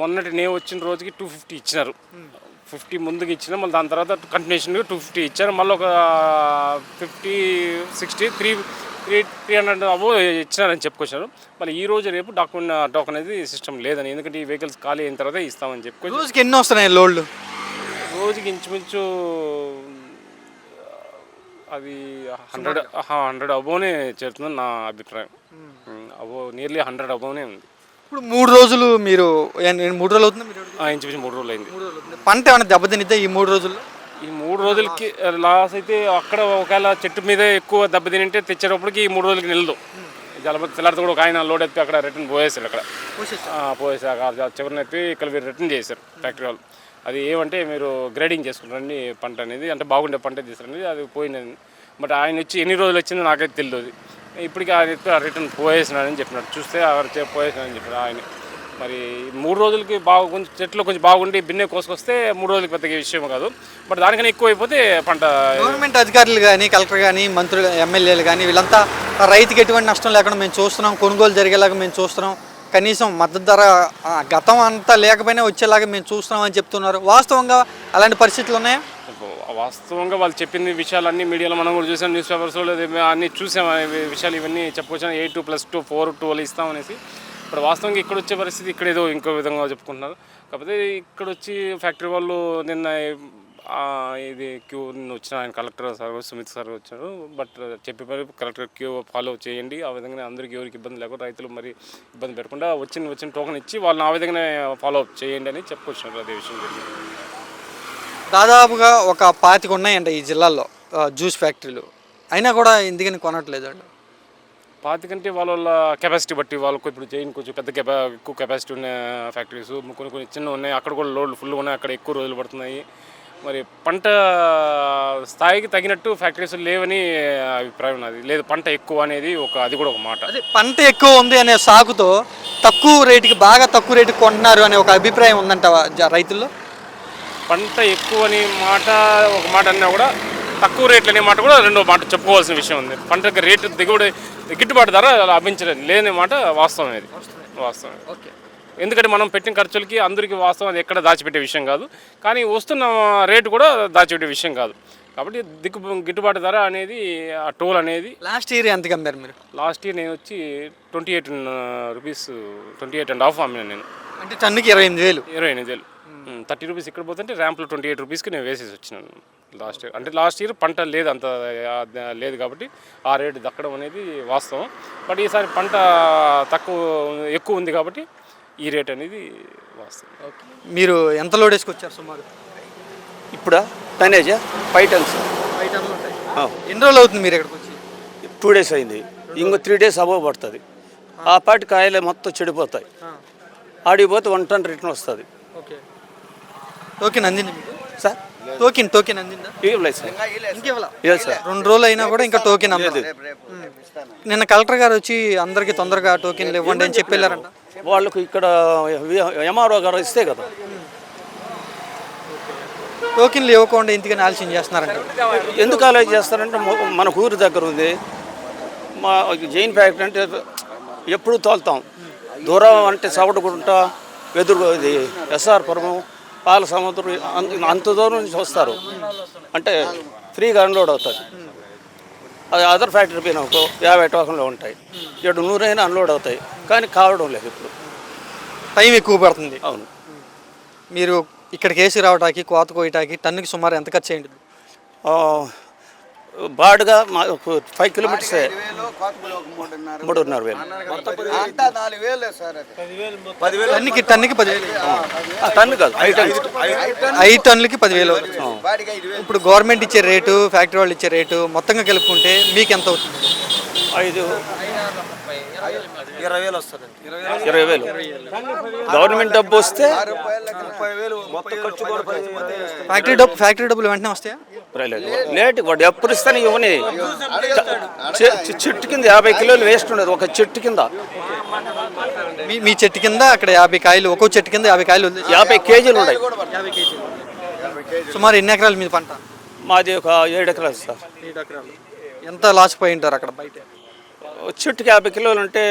మొన్నటి నేను వచ్చిన రోజుకి 250 ఇచ్చినారు. 50 ముందుకు ఇచ్చిన, మళ్ళీ దాని తర్వాత కంటిన్యూషన్గా 250 ఇచ్చారు. మళ్ళీ ఒక 50, 60, 300 అబో ఇచ్చినారని చెప్పుకొచ్చారు. మళ్ళీ ఈ రోజు రేపు టోకెన్ అనేది సిస్టమ్ లేదని, ఎందుకంటే ఈ వెహికల్స్ ఖాళీ అయిన తర్వాత ఇస్తామని చెప్పుకోవచ్చు. రోజుకి ఎన్ని వస్తున్నాయి లోడ్లు? రోజుకి ఇంచుమించు అది 100 అబోనే చేరుతుందని నా అభిప్రాయం. నియర్లీ 100 అబోనే ఉంది. ఇప్పుడు 3 రోజులు మీరు 3 రోజులు అవుతుంది? ఇంచుమించు 3 రోజులు అయింది. పంట ఏమైనా దెబ్బతినిద్దా ఈ 3 రోజుల్లో? ఈ 3 రోజులకి లాస్ అయితే అక్కడ ఒకవేళ చెట్టు మీద ఎక్కువ దెబ్బతింటే తెచ్చేటప్పటికి ఈ 3 రోజులకి నిలదు. తెల్లారితో కూడా ఒక ఆయన లోడ్ ఎత్తి అక్కడ రిటర్న్ పోయేసారు. అక్కడ పోయేసాక చివరిని ఎత్తి ఇక్కడ రిటర్న్ చేశారు ఫ్యాక్టరీ వాళ్ళు. అది ఏమంటే మీరు గ్రేడింగ్ చేసుకుంటారండి పంట అనేది, అంటే బాగుండే పంట తీసారండి, అది పోయినది. బట్ ఆయన వచ్చి ఎన్ని రోజులు వచ్చిందో నాకైతే తెలియదు. ఇప్పటికీ ఆయన రిటర్న్ పోయేసినాడని చెప్పినాడు. చూస్తే పోయేసినాడని చెప్పాడు ఆయన. మరి 3 రోజులకి కొంచెం చెట్లు కొంచెం బాగుండి బిన్నే కోసుకొస్తే 3 రోజులకి పెద్దగా విషయం కాదు. బట్ దానికన్నా ఎక్కువ అయిపోతే పంట. గవర్నమెంట్ అధికారులు కానీ, కలెక్టర్ కానీ, మంత్రులు, ఎమ్మెల్యేలు కానీ వీళ్ళంతా రైతుకి ఎటువంటి నష్టం లేకుండా మేము చూస్తున్నాం, కొనుగోలు జరిగేలాగా మేము చూస్తున్నాం, కనీసం మద్దతు ధర గతం అంతా లేకపోయినా వచ్చేలాగా మేము చూస్తున్నాం అని చెప్తున్నారు. వాస్తవంగా అలాంటి పరిస్థితులు ఉన్నాయా? వాస్తవంగా వాళ్ళు చెప్పింది విషయాలన్నీ మీడియాలో మనం కూడా చూసాం, న్యూస్ పేపర్స్లో అన్నీ చూసాం. విషయాలు ఇవన్నీ చెప్పుకొచ్చాను. 8 + 2 4 12 ఇస్తామనేసి. ఇప్పుడు వాస్తవంగా ఇక్కడ వచ్చే పరిస్థితి ఇక్కడ ఏదో ఇంకో విధంగా చెప్పుకుంటున్నారు. కాకపోతే ఇక్కడ వచ్చి ఫ్యాక్టరీ వాళ్ళు నిన్న ఇది క్యూ వచ్చిన ఆయన కలెక్టర్ సార్ సుమిత్ సార్ వచ్చారు. బట్ చెప్పి మరి కలెక్టర్ క్యూ ఫాలో చేయండి, ఆ విధంగా అందరికీ ఎవరికి ఇబ్బంది లేకుండా రైతులు మరి ఇబ్బంది పెట్టకుండా వచ్చిన టోకెన్ ఇచ్చి వాళ్ళని ఆ విధంగా ఫాలో అప్ చేయండి అని చెప్పుకొచ్చినారు. అదే విషయం జరిగింది. దాదాపుగా ఒక 25 ఉన్నాయంట ఈ జిల్లాలో జ్యూస్ ఫ్యాక్టరీలు, అయినా కూడా ఎందుకని కొనట్లేదు అండి? 25 కంటే వాళ్ళ కెపాసిటీ బట్టి వాళ్ళకు ఇప్పుడు జైన్ కొంచెం ఎక్కువ కెపాసిటీ ఉన్న ఫ్యాక్టరీస్, కొన్ని చిన్న ఉన్నాయి, అక్కడ కూడా లోడ్లు ఫుల్గా ఉన్నాయి, అక్కడ ఎక్కువ రోజులు పడుతున్నాయి. మరి పంట స్థాయికి తగినట్టు ఫ్యాక్టరీస్ లేవని అభిప్రాయం ఉన్నది. లేదు పంట ఎక్కువ అనేది అది కూడా ఒక మాట. అదే పంట ఎక్కువ ఉంది అనే సాకుతో బాగా తక్కువ రేటుకి కొంటున్నారు అనే ఒక అభిప్రాయం ఉందంట రైతుల్లో. పంట ఎక్కువ అని ఒక మాట అన్నా కూడా తక్కువ రేట్లు అనే మాట కూడా రెండో మాట చెప్పుకోవాల్సిన విషయం ఉంది. పంటకి రేటు దిగుబడి గిట్టుబాటు ధర లభించడం లేని మాట వాస్తవం. అది వాస్తవం. ఎందుకంటే మనం పెట్టిన ఖర్చులకి అందరికీ వాస్తవం అది ఎక్కడ దాచిపెట్టే విషయం కాదు, కానీ వస్తున్న రేటు కూడా దాచిపెట్టే విషయం కాదు. కాబట్టి గిట్టుబాటు ధర అనేది ఆ టోల్ అనేది. లాస్ట్ ఇయర్ ఎంత అమ్మారు మీరు? లాస్ట్ ఇయర్ నేను వచ్చి 28 రూపీస్ 28.5 అమ్మినాను నేను. అంటే టన్నుకి 28,000. 30 రూపీస్ ఇక్కడ పోతుంటే ర్యాంప్లో 28 రూపీస్కి నేను వేసేసి వచ్చినాను లాస్ట్ ఇయర్. అంటే లాస్ట్ ఇయర్ పంట లేదు, అంత లేదు కాబట్టి ఆ రేటు దక్కడం అనేది వాస్తవం. బట్ ఈసారి పంట ఎక్కువ ఉంది కాబట్టి ఈ రేట్ అనేది వాస్తవం. మీరు ఎంత లోడ్ వేసుకొచ్చారు సుమారు? ఇప్పుడు టనేజా 5 టన్స్. ఎన్ని రోజులు అవుతుంది మీరు ఇక్కడికి వచ్చి? 2 days అయింది. ఇంకో 3 days అబవ్ పడుతుంది. ఆ పాటి కాయలు మొత్తం చెడిపోతాయి. ఆడిపోతే 1 ton రిటర్న్ వస్తుంది. ఓకే. టోకెన్ అందింది మీకు సార్? టోకెన్ అందిందా? ఇవ్వలేదు సార్. లేదు సార్. 2 రోజులు అయినా కూడా ఇంకా టోకెన్ అందలేదు. నిన్న కలెక్టర్ గారు వచ్చి అందరికి తొందరగా టోకెన్లు ఇవ్వండి అని చెప్పి వెళ్ళారంట. వాళ్ళకు ఇక్కడ ఎంఆర్ఓ గారు ఇస్తే కదా. టోకెన్లు ఇవ్వకుండా ఎందుకని ఆలస్యం చేస్తున్నారంట? ఎందుకు ఆలోచన చేస్తారంటే మన ఊరి దగ్గర ఉంది మా జైన్ ఫ్యాక్టరీ, అంటే ఎప్పుడు తోలుతాం. దూరం అంటే సవటగుంట, వెదురు, ఇది ఎస్ఆర్ పురము, పాల సముద్రం, అంత దూరం నుంచి వస్తారు. అంటే ఫ్రీగా అన్లోడ్ అవుతుంది. అది అదర్ ఫ్యాక్టరీ పోయినా 50 టోకన్లు ఉంటాయి, 700 అయినా అన్లోడ్ అవుతాయి, కానీ కావడం లేదు. ఇప్పుడు టైం ఎక్కువ పడుతుంది. అవును. మీరు ఇక్కడికి వేసి రావడానికి, కోత కోయటానికి టన్నుకి సుమారు ఎంత ఖర్చు అయ్యింది? బాడుగా 5 kilometers 3,500. టన్నుకి 10,000. టన్ను కాదు, 5 టన్నులకి 10,000. ఇప్పుడు గవర్నమెంట్ ఇచ్చే రేటు, ఫ్యాక్టరీ వాళ్ళు ఇచ్చే రేటు మొత్తంగా కలుపుకుంటే మీకు ఎంత అవుతుంది? 20,000 వస్తుంది. 20,000 గవర్నమెంట్ డబ్బు వస్తే ఫ్యాక్టరీ డబ్బులు వెంటనే వస్తాయా? లేట్ వాడు ఎప్పుడు ఇస్తాను ఇవన్నీ. చెట్టు కింద 50 కిలోలు వేస్ట్ ఉండదు. ఒక చెట్టు కింద మీ చెట్టు కింద అక్కడ 50 కాయలు, ఒక్కో చెట్టు కింద 50 కాయలు, 50 కేజీలు ఉన్నాయి. సుమారు ఎన్ని ఎకరాలు మీద పంట? మాది ఒక 7 ఎకరాలు సార్. 7 ఎకరాలు. ఎంత లాస్ పోయి ఉంటారు అక్కడ బయట? చెట్టుకి 50 కిలోలు అంటే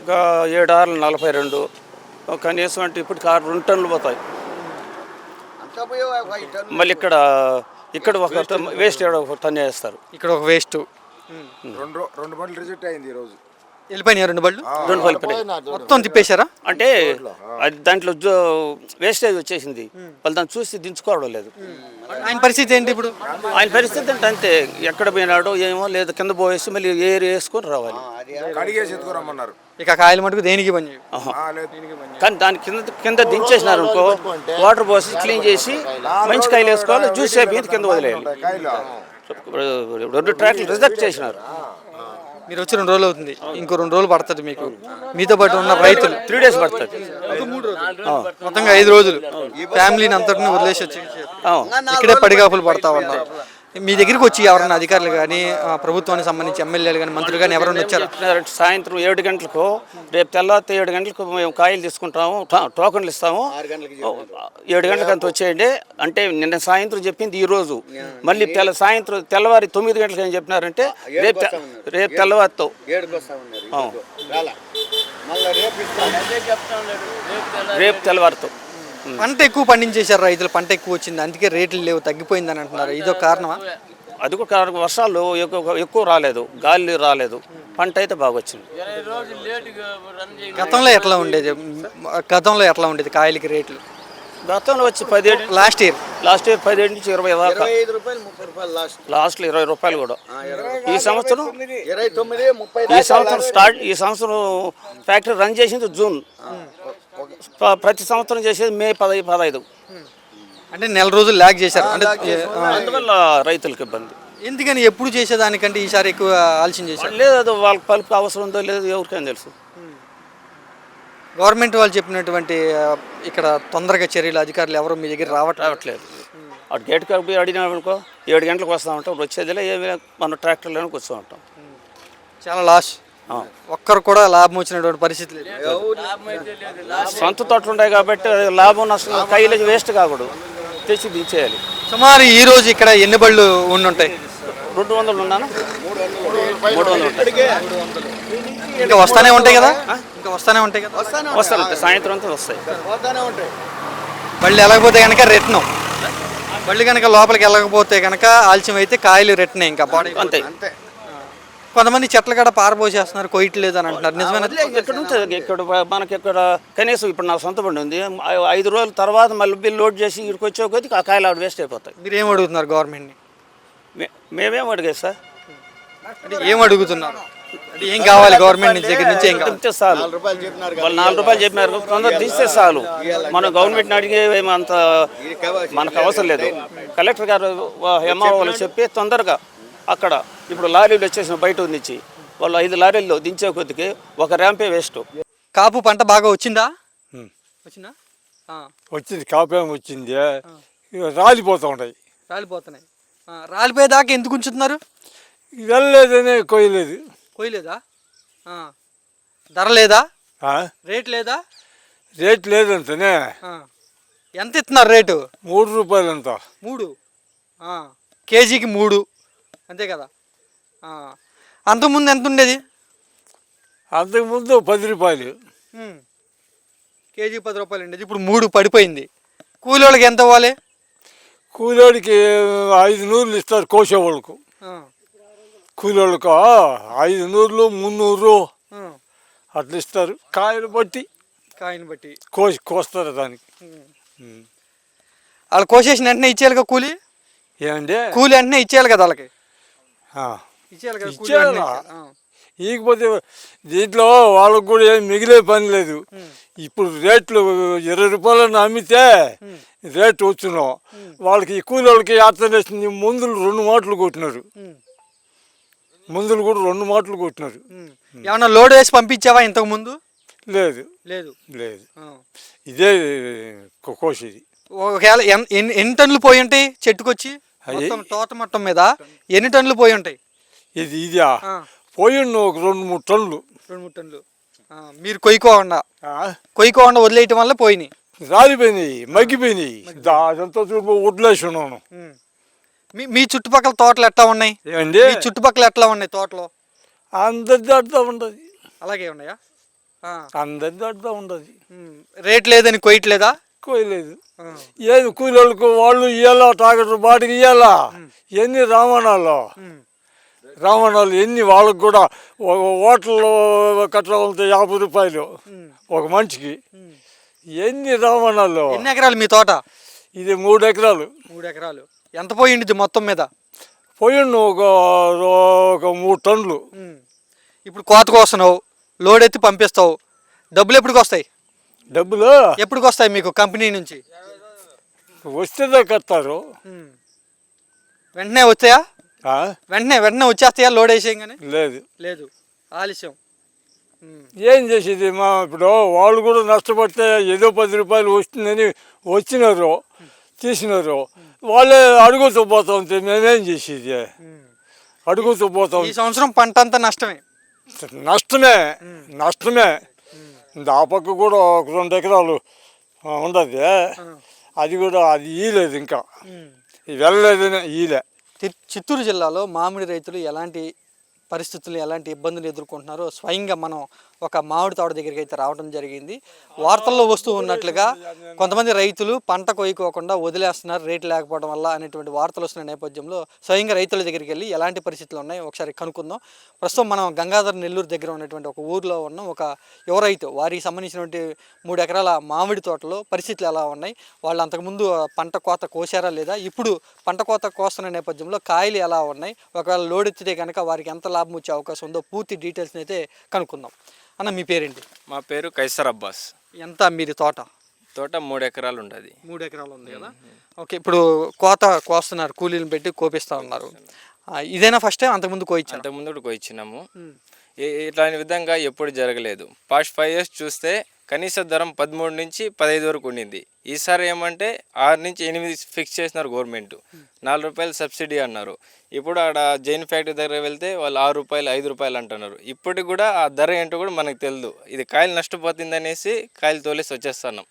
ఒక 7 ఆరులు 42, కనీసం అంటే ఇప్పటికి 2 టన్నులు పోతాయి. మళ్ళీ ఇక్కడ ఒక వేస్ట్ ఒక టన్ను వేస్తారు. ఇక్కడ ఒక వేస్ట్ 2 బండ్లు రిజెక్ట్ అయింది ఈరోజు. వెళ్ళిపోయినాయి 2 బళ్ళు. 2 బళ్ళు మొత్తం తిప్పేశారా? అంటే అది దాంట్లో వేస్టేజ్ వచ్చేసింది. వాళ్ళు దాన్ని చూసి దించుకోవడం లేదు. ఆయన పరిస్థితి ఏంటి ఇప్పుడు? ఆయన పరిస్థితి అంటే అంతే, ఎక్కడ పోయినాడో ఏమో, లేదు కింద పోయేసి మళ్ళీ ఏరి వేసుకొని రావాలి. ఇక కాయలు మటుకు దేనికి పని చేయవు. కానీ దాని కింద దించేసినారు అనుకో, వాటర్ పోసి క్లీన్ చేసి మంచి కాయలు వేసుకోవాలి, జ్యూస్ అయిపోయింది కింద వదిలేయాలి. 2 ట్రాక్లు రిజెక్ట్ చేసినారు. మీరు వచ్చి 2 రోజులు అవుతుంది, ఇంకో 2 రోజులు పడుతుంది మీకు. మీతో పాటు ఉన్న రైతులు 3 days పడుతుంది. మొత్తంగా 5 రోజులు ఫ్యామిలీని అంతటిని వదిలేసి వచ్చి ఇక్కడే పడిగాపులు పడతా ఉన్నారు. మీ దగ్గరికి వచ్చి ఎవరైనా అధికారులు కానీ, ప్రభుత్వానికి సంబంధించి ఎమ్మెల్యేలు కానీ, మంత్రులు కానీ ఎవరైనా వచ్చారు? సాయంత్రం 7 గంటలకు, రేపు తెల్లారితే 7 గంటలకు మేము కాయలు తీసుకుంటాము, టోకన్లు ఇస్తాము. 7 గంటలకు అంత వచ్చేయండి అంటే నిన్న సాయంత్రం చెప్పింది ఈరోజు. మళ్ళీ తెల్లవారి 9 గంటలకు ఏం చెప్పినారంటే రేపు తెల్లవారితో రేపు తెల్లవారితో. పంట ఎక్కువ పండించేశారు రైతులు, పంట ఎక్కువ వచ్చింది, అందుకే రేట్లు లేవు, తగ్గిపోయిందని అంటున్నారు. ఇదో కారణమా? అది కూడా కారణం. వర్షాలు ఎక్కువ రాలేదు, గాలి రాలేదు, పంట అయితే బాగా వచ్చింది. గతంలో ఎట్లా ఉండేది కాయలకి రేట్లు? గతంలో వచ్చి 17 లాస్ట్ ఇయర్ లాస్ట్ ఇయర్ 17 నుంచి 20 దాకా 25 రూపాయలు 30 రూపాయలు లాస్ట్. లాస్ట్లో 20 రూపాయలు కూడా. ఈ సంవత్సరం 29 30 ఈ సంవత్సరం ఫ్యాక్టరీ రన్ చేసింది జూన్, ప్రతి సంవత్సరం చేసేది మే 15. అంటే నెల రోజులు ల్యాగ్ చేశారు అంటే అందువల్ల రైతులకు ఇబ్బంది. ఎందుకని ఎప్పుడు చేసేదానికంటే ఈసారి ఎక్కువ ఆలస్యం చేశారు? లేదు అది వాళ్ళకి పలుపు అవసరం ఉందో లేదో ఎవరికైనా తెలుసు. గవర్నమెంట్ వాళ్ళు చెప్పినటువంటి ఇక్కడ తొందరగా చర్యలు అధికారులు ఎవరు మీ దగ్గర రావట్లేదు. అటు గేట్ పోయి అడిగినామనుకో 7 గంటలకు వస్తూ ఉంటాం, వచ్చేదిలే ఏమి మన ట్రాక్టర్లోనే కూర్చో ఉంటాం. చాలా లాస్. ఒక్కరు కూడా లాభం వచ్చినటువంటి పరిస్థితి లేదు. సొంత తోటలు ఉన్నాయి కాబట్టి లాభం నష్టం కైలు వేస్ట్ కాకూడదు, తెచ్చి దించేయాలి. సుమారు ఈ రోజు ఇక్కడ ఎన్ని బళ్ళు ఉండుంటాయి? 200 ఉన్నాను, 300 ఉంటాయి. ఇంకా వస్తానే ఉంటాయి కదా? ఇంకా వస్తానే ఉంటాయి కదా? వస్తాయి, సాయంత్రం అంతా వస్తాయి. బళ్ళు వెళ్ళకపోతే కనుక రెట్నం, బళ్ళు కనుక లోపలికి వెళ్ళకపోతే కనుక ఆలస్యం అయితే కాయలు రెట్నే ఇంకా బాడీ అంతే. కొంతమంది చెట్ల కాడ పారబోసేస్తున్నారు, కొయ్యట్లేదు అని అంటున్నారు. నిజమైన ఎక్కడ ఉంటుంది? ఇక్కడ మనకి ఇక్కడ కనీసం ఇప్పుడు నా సొంత బండి ఉంది, 5 రోజుల తర్వాత మళ్ళీ బిల్ లోడ్ చేసి ఇక్కడికి వచ్చే కొద్ది ఆ కాయలు ఆవిడ వేస్ట్ అయిపోతాయి. మీరు ఏం అడుగుతున్నారు గవర్నమెంట్ని? మేమేం అడిగాయి సార్, అంటే ఏం అడుగుతున్నారు? అంటే ఏం కావాలి గవర్నమెంట్ నుంచి దగ్గర నుంచి? ఏం కావాలి? తింటే చాలు. వాళ్ళు 4 రూపాయలు చెప్పినారు, తొందర తీస్తే చాలు. మనం గవర్నమెంట్ని అడిగే అంత మనకు అవసరం లేదు. కలెక్టర్ గారు ఎంఆర్ఓ వాళ్ళు చెప్పి తొందరగా అక్కడ ఇప్పుడు లారీలు వచ్చేసిన బయట నుంచి వాళ్ళు 5 లారీల్లో దించే కొద్దికి ఒక ర్యాంపే వేస్ట్. కాపు పంట బాగా వచ్చిందా? వచ్చిందా? వచ్చింది, కాపేం వచ్చింది, రాలిపోతూ ఉంటాయి. రాలిపోతున్నాయి. రాలిపోయేదాకా ఎందుకు ఉంచుతున్నారు? వెళ్ళలేదనే కొయ్యలేదు. కొయ్యలేదా? ధర లేదా? రేట్ లేదా? రేట్ లేదంతనే. ఎంత ఇస్తున్నారు రేటు? 3 రూపాయలు అంత. 3 కేజీకి 3 అంతే కదా? అంతకుముందు ఎంత ఉండేది? అంతకుముందు 10 రూపాయలు. కేజీకి 10 రూపాయలు ఉండేది, ఇప్పుడు 3 పడిపోయింది. కూలి వాళ్ళకి ఎంత ఇవ్వాలి? కూలోడికి 5 నూరులు ఇస్తారు కోసేవాళ్ళకు. కూలోళ్ళకు 5 నూరులు 300 అట్లా ఇస్తారు. కాయలు బట్టి కాయని బట్టి కోస్తారు దానికి. వాళ్ళు కోసేసిన వెంటనే ఇచ్చేయాలి కదా కూలి? ఏమండి కూలి వెంటనే ఇచ్చేయాలి కదా వాళ్ళకి? ఇచ్చేయాలి కదా కూలి వెంటనే. ఇకపోతే దీంట్లో వాళ్ళకు కూడా ఏం మిగిలే పని లేదు. ఇప్పుడు రేట్లు 20 రూపాయలను అమ్మితే రేటు వచ్చినాం. వాళ్ళకి ఈ కూలి వాళ్ళకి అర్థం మందులు 2 మాటలు కొట్టినారు. మందులు కూడా 2 మాటలు కొట్టినారు. ఏమన్నా లోడ్ వేసి పంపించావా ఇంతకు ముందు? లేదు లేదు లేదు, ఇదే కోసేది. ఒకవేళ ఎన్ని టన్నులు పోయి ఉంటాయి చెట్టుకొచ్చి? తోట మొత్తం మీద ఎన్ని టన్నులు పోయి ఉంటాయి? ఇదా పోయి ఒక 2-3 టన్నులు. 2-3 టన్నులు. మీరు కొయ్యకోకుండా వదిలేయటం వల్ల పోయినాయి, రాలిపోయినాయి, మగ్గిపోయినాయి. అదంతా చూపు వడ్లేసి ఉన్నాను. మీ చుట్టుపక్కల తోటలు ఎట్లా ఉన్నాయి? ఏమండి మీ చుట్టుపక్కల ఎట్లా ఉన్నాయి తోటలో? అందరిది అడ్డా ఉండదు. అలాగే ఉన్నాయా? అందరిది అడ్డా ఉండదు. రేట్ లేదని కొయ్యట్లేదా? కోయలేదు. ఏది కూలీలకు వాళ్ళు ఇవ్వాలా, టాకెట్ బాటికి ఇవ్వాలా. ఎన్ని రావణాలు ఎన్ని వాళ్ళకు కూడా. హోటల్లో కట్టాలంటే 50 రూపాయలు ఒక మనిషికి. ఎన్ని రావణాలు. ఎన్ని ఎకరాలు మీ తోట? ఇది 3 ఎకరాలు. 3 ఎకరాలు. ఎంత పోయింది మొత్తం మీద? పోయిండు ఒక 3 టన్నులు. ఇప్పుడు కోతకు వస్తున్నావు, లోడ్ ఎత్తి పంపిస్తావు, డబ్బులు ఎప్పటికి వస్తాయి? డబ్బులు ఎప్పటికి వస్తాయి మీకు కంపెనీ నుంచి? వస్తేనే కట్టారు. వెంటనే వచ్చాయా? వెంటనే వచ్చేస్తాయా లోడ్ వేసేయంగానే? లేదు, ఆలస్యం. ఏం చేసేది ఇప్పుడు వాళ్ళు కూడా నష్టపడితే ఏదో 10 రూపాయలు వస్తుందని వచ్చినారు, తీసినారు. వాళ్ళే అడుగుతూ పోతా ఉంటే మేమేం చేసేది? అడుగుతూ పోతాం. ఈ సంవత్సరం పంట అంతా నష్టమే. ఆ పక్క కూడా ఒక 2 ఎకరాలు ఉండదు, అది కూడా అది ఈలేదు, ఇంకా వెళ్ళలేదనే ఈలే. చిత్తూరు జిల్లాలో మామిడి రైతులు ఎలాంటి పరిస్థితులు, ఎలాంటి ఇబ్బందులు ఎదుర్కొంటున్నారో స్వయంగా మనం ఒక మామిడి తోట దగ్గరికి అయితే రావడం జరిగింది. వార్తల్లో వస్తూ ఉన్నట్లుగా కొంతమంది రైతులు పంట కొయ్యుకోకుండా వదిలేస్తున్నారు రేటు లేకపోవడం వల్ల అనేటువంటి వార్తలు వస్తున్న నేపథ్యంలో స్వయంగా రైతుల దగ్గరికి వెళ్ళి ఎలాంటి పరిస్థితులు ఉన్నాయి ఒకసారి కనుక్కుందాం. ప్రస్తుతం మనం గంగాధర్ నెల్లూరు దగ్గర ఉన్నటువంటి ఒక ఊర్లో ఉన్నాం. ఒక యువ రైతు వారికి సంబంధించినటువంటి 3 ఎకరాల మామిడి తోటలో పరిస్థితులు ఎలా ఉన్నాయి, వాళ్ళు అంతకుముందు పంట కోత కోసారా లేదా, ఇప్పుడు పంట కోత కోస్తున్న నేపథ్యంలో కాయలు ఎలా ఉన్నాయి, ఒకవేళ లోడ్ ఎత్తితే కనుక వారికి ఎంత లాభం వచ్చే అవకాశం ఉందో పూర్తి డీటెయిల్స్ని అయితే కనుక్కుందాం. అన్న మీ పేరేంటి? మా పేరు కైసర్ అబ్బాస్. ఎంత మీది తోట? తోట 3 ఎకరాలు ఉంటుంది. 3 ఎకరాలు ఉంది కదా. ఓకే, ఇప్పుడు కోత కోస్తున్నారు, కూలీలను పెట్టి కోపిస్తూ ఉన్నారు. ఇదేనా ఫస్ట్ టైం? అంతకుముందు కోయించారు? అంతకుముందు కూడా కోయించినాము. ఇట్లాంటి విధంగా ఎప్పుడు జరగలేదు. పాస్ట్ 5 years చూస్తే కనీస ధరం 13 నుంచి 15 వరకు ఉండింది. ఈసారి ఏమంటే 6 నుంచి 8 ఫిక్స్ చేసినారు గవర్నమెంట్. 4 రూపాయలు సబ్సిడీ అన్నారు. ఇప్పుడు ఆడ జైన్ ఫ్యాక్టరీ దగ్గర వెళ్తే వాళ్ళు 6 రూపాయలు 5 రూపాయలు అంటున్నారు. ఇప్పటికి కూడా ఆ ధర ఏంటో కూడా మనకు తెలియదు. ఇది కాయలు నష్టపోతుంది అనేసి కాయలు తోలేసి వచ్చేస్తున్నాం.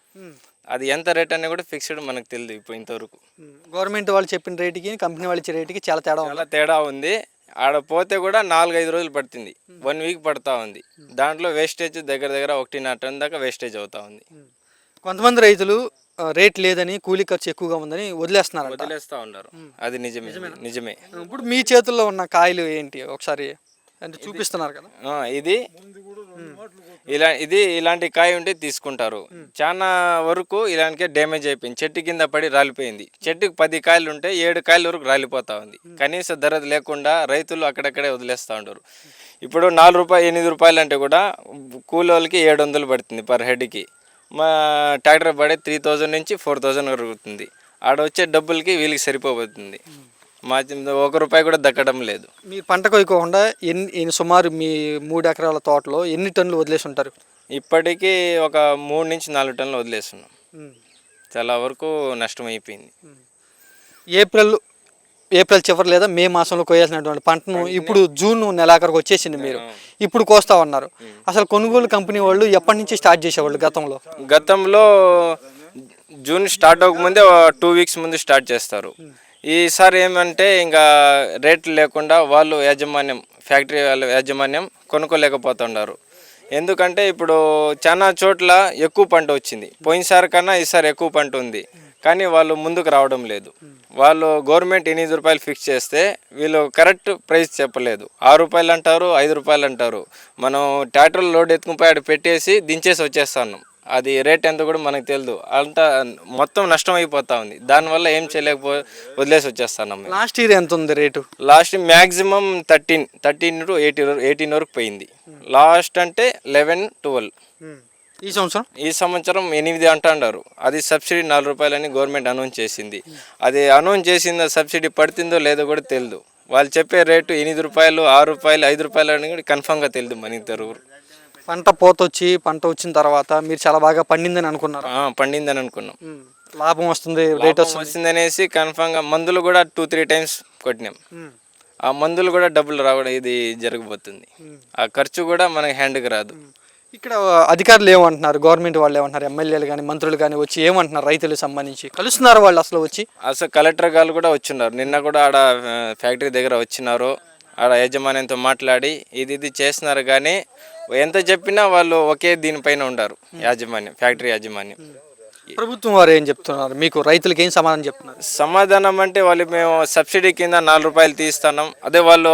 అది ఎంత రేట్ అనేది కూడా ఫిక్స్డ్ మనకు తెలియదు ఇప్పుడు ఇంతవరకు. గవర్నమెంట్ వాళ్ళు చెప్పిన రేటుకి కంపెనీ వాళ్ళు ఇచ్చే రేటుకి చాలా తేడా ఉంది. ఆడ పోతే కూడా 4-5 రోజులు పడుతుంది, 1 week పడుతూ ఉంది. దాంట్లో వేస్టేజ్ దగ్గర 1.5 టన్ దాకా వేస్టేజ్ అవుతా ఉంది. కొంతమంది రైతులు రేట్ లేదని, కూలీ ఖర్చు ఎక్కువగా ఉందని వదిలేస్తూ ఉన్నారు. అది నిజమే. ఇప్పుడు మీ చేతుల్లో ఉన్న కాయలు ఏంటి ఒకసారి అంటే చూపిస్తున్నారు కదా. ఇది ఇలాంటి కాయ ఉంటే తీసుకుంటారు. చాలా వరకు ఇలాంటికే డ్యామేజ్ అయిపోయింది, చెట్టు కింద పడి రాలిపోయింది. చెట్టుకి 10 కాయలు ఉంటే 7 కాయల వరకు రాలిపోతా ఉంది. కనీస ధర లేకుండా రైతులు అక్కడక్కడే వదిలేస్తూ ఉంటారు. ఇప్పుడు 4 రూపాయలు 8 రూపాయలు అంటే కూడా కూలోళ్ళకి 700 పడుతుంది పర్ హెడ్కి. మా ట్రాక్టర్ పడే 3000 నుంచి 4000 వరకు అవుతుంది. ఆడ వచ్చే డబ్బులకి వీళ్ళకి సరిపోతుంది. మా 1 రూపాయి కూడా దక్కడం లేదు. మీ పంట కొయ్యకుండా సుమారు మీ 3 ఎకరాల తోటలో ఎన్ని టన్నులు వదిలేసి ఉంటారు? ఇప్పటికీ ఒక 3 నుంచి 4 టన్నులు వదిలేస్తున్నాం. చాలా వరకు నష్టం అయిపోయింది. ఏప్రిల్ చివరి లేదా మే మాసంలో కోయాల్సినటువంటి పంటను ఇప్పుడు జూన్ నెలాఖరుకు వచ్చేసింది. మీరు ఇప్పుడు కోస్తా ఉన్నారు. అసలు కొనుగోలు కంపెనీ వాళ్ళు ఎప్పటి నుంచి స్టార్ట్ చేసేవాళ్ళు? గతంలో జూన్ స్టార్ట్ అవ్వకముందే 2 weeks ముందు స్టార్ట్ చేస్తారు. ఈసారి ఏమంటే ఇంకా రేట్లు లేకుండా వాళ్ళు ఫ్యాక్టరీ వాళ్ళ యాజమాన్యం కొనుక్కోలేకపోతున్నారు. ఎందుకంటే ఇప్పుడు చాలా చోట్ల ఎక్కువ పంట వచ్చింది. పోయినసారి కన్నా ఈసారి ఎక్కువ పంట ఉంది, కానీ వాళ్ళు ముందుకు రావడం లేదు. వాళ్ళు గవర్నమెంట్ 8 రూపాయలు ఫిక్స్ చేస్తే వీళ్ళు కరెక్ట్ ప్రైస్ చెప్పలేదు. 6 రూపాయలు అంటారు, 5 రూపాయలు అంటారు. మనం ట్రాక్టర్లో లోడ్ ఎత్తుకుపోయి ఆడ పెట్టేసి దించేసి వచ్చేస్తాను. అది రేట్ ఎంత కూడా మనకు తెలియదు. అంతా మొత్తం నష్టం అయిపోతా ఉంది. దానివల్ల ఏం వదిలేసి వచ్చేస్తున్నాం. లాస్ట్ ఇయర్ ఎంత ఉంది రేటు? లాస్ట్ మ్యాక్సిమం 13 to 18 వరకు పోయింది. లాస్ట్ అంటే 11-12. ఈ సంవత్సరం 8 అంటున్నారు. అది సబ్సిడీ 4 రూపాయలని గవర్నమెంట్ అనౌన్స్ చేసింది. అది అనౌన్స్ చేసిన సబ్సిడీ పడుతుందో లేదో కూడా తెలియదు. వాళ్ళు చెప్పే రేటు 8 రూపాయలు, 6 రూపాయలు, 5 రూపాయలు అని కూడా కన్ఫామ్గా తెలియదు మన ఇద్దరు. పంట వచ్చిన తర్వాత మీరు చాలా బాగా పండిందని అనుకున్నారు? పండిందని అనుకున్నాం. లాభం వస్తుంది, రేట్ వస్తుంది అనేసి కన్ఫామ్గా మందులు కూడా 2-3 times కొట్టినాం. ఆ మందులు కూడా డబ్బులు రావడం ఇది జరగబోతుంది. ఆ ఖర్చు కూడా మనకి హ్యాండ్కి రాదు. ఇక్కడ అధికారులు ఏమంటున్నారు? గవర్నమెంట్ వాళ్ళు ఏమంటున్నారు? ఎమ్మెల్యేలు కానీ మంత్రులు కానీ వచ్చి ఏమంటున్నారు? రైతులకు సంబంధించి కలుస్తున్నారు వాళ్ళు? అసలు కలెక్టర్ గారు కూడా వచ్చిన్నారు. నిన్న కూడా ఆడ ఫ్యాక్టరీ దగ్గర వచ్చినారు. ఆడ యాజమాన్యంతో మాట్లాడి ఇది చేస్తున్నారు. కానీ ఎంత చెప్పినా వాళ్ళు ఒకే దీనిపైన ఉండారు. ఫ్యాక్టరీ యాజమాన్యం. ప్రభుత్వం వారు ఏం చెప్తున్నారు మీకు? రైతులకు ఏం సమాధానం చెప్తున్నారు? సమాధానం అంటే వాళ్ళు మేము సబ్సిడీ కింద 4 రూపాయలు తీస్తున్నాం. అదే వాళ్ళు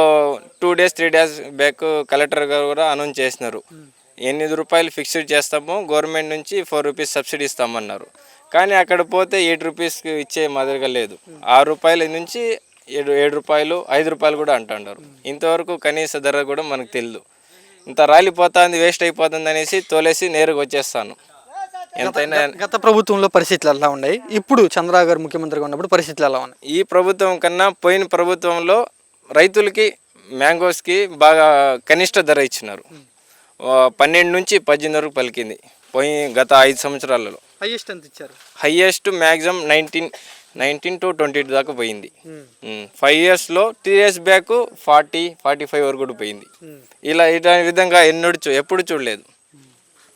2 days 3 days బ్యాక్ కలెక్టర్ గారు కూడా అనౌన్స్ చేసినారు. 8 రూపాయలు ఫిక్స్డ్ చేస్తాము, గవర్నమెంట్ నుంచి 4 rupees సబ్సిడీ ఇస్తామన్నారు. కానీ అక్కడ పోతే 8 rupees ఇచ్చే మాదిరిగా లేదు. 6 రూపాయల నుంచి 7 రూపాయలు, 5 రూపాయలు కూడా అంటున్నారు. ఇంతవరకు కనీస ధర కూడా మనకు తెలియదు. ఇంత రాలిపోతుంది, వేస్ట్ అయిపోతుంది అనేసి తోలేసి నేరుగా వచ్చేస్తాను. ఎంతైనా గత ప్రభుత్వంలో పరిస్థితులు ఎలా ఉన్నాయి, ఇప్పుడు చంద్రబాబు గారు ముఖ్యమంత్రిగా ఉన్నప్పుడు పరిస్థితులు ఎలా ఉన్నాయి? ఈ ప్రభుత్వం కన్నా పోయిన ప్రభుత్వంలో రైతులకి మ్యాంగోస్కి బాగా కనిష్ట ధర ఇచ్చినారు. 12 నుంచి 18 వరకు పలికింది గత 5 సంవత్సరాలలో. హైయెస్ట్ ఎంత ఇచ్చారు? హైయెస్ట్ మ్యాక్సిమం 19 to 20 దాకా పోయింది. 5 yearsలో 3 years బ్యాక్ 40-45 వరకు కూడా పోయింది. ఇలాంటి విధంగా ఎప్పుడు చూడలేదు.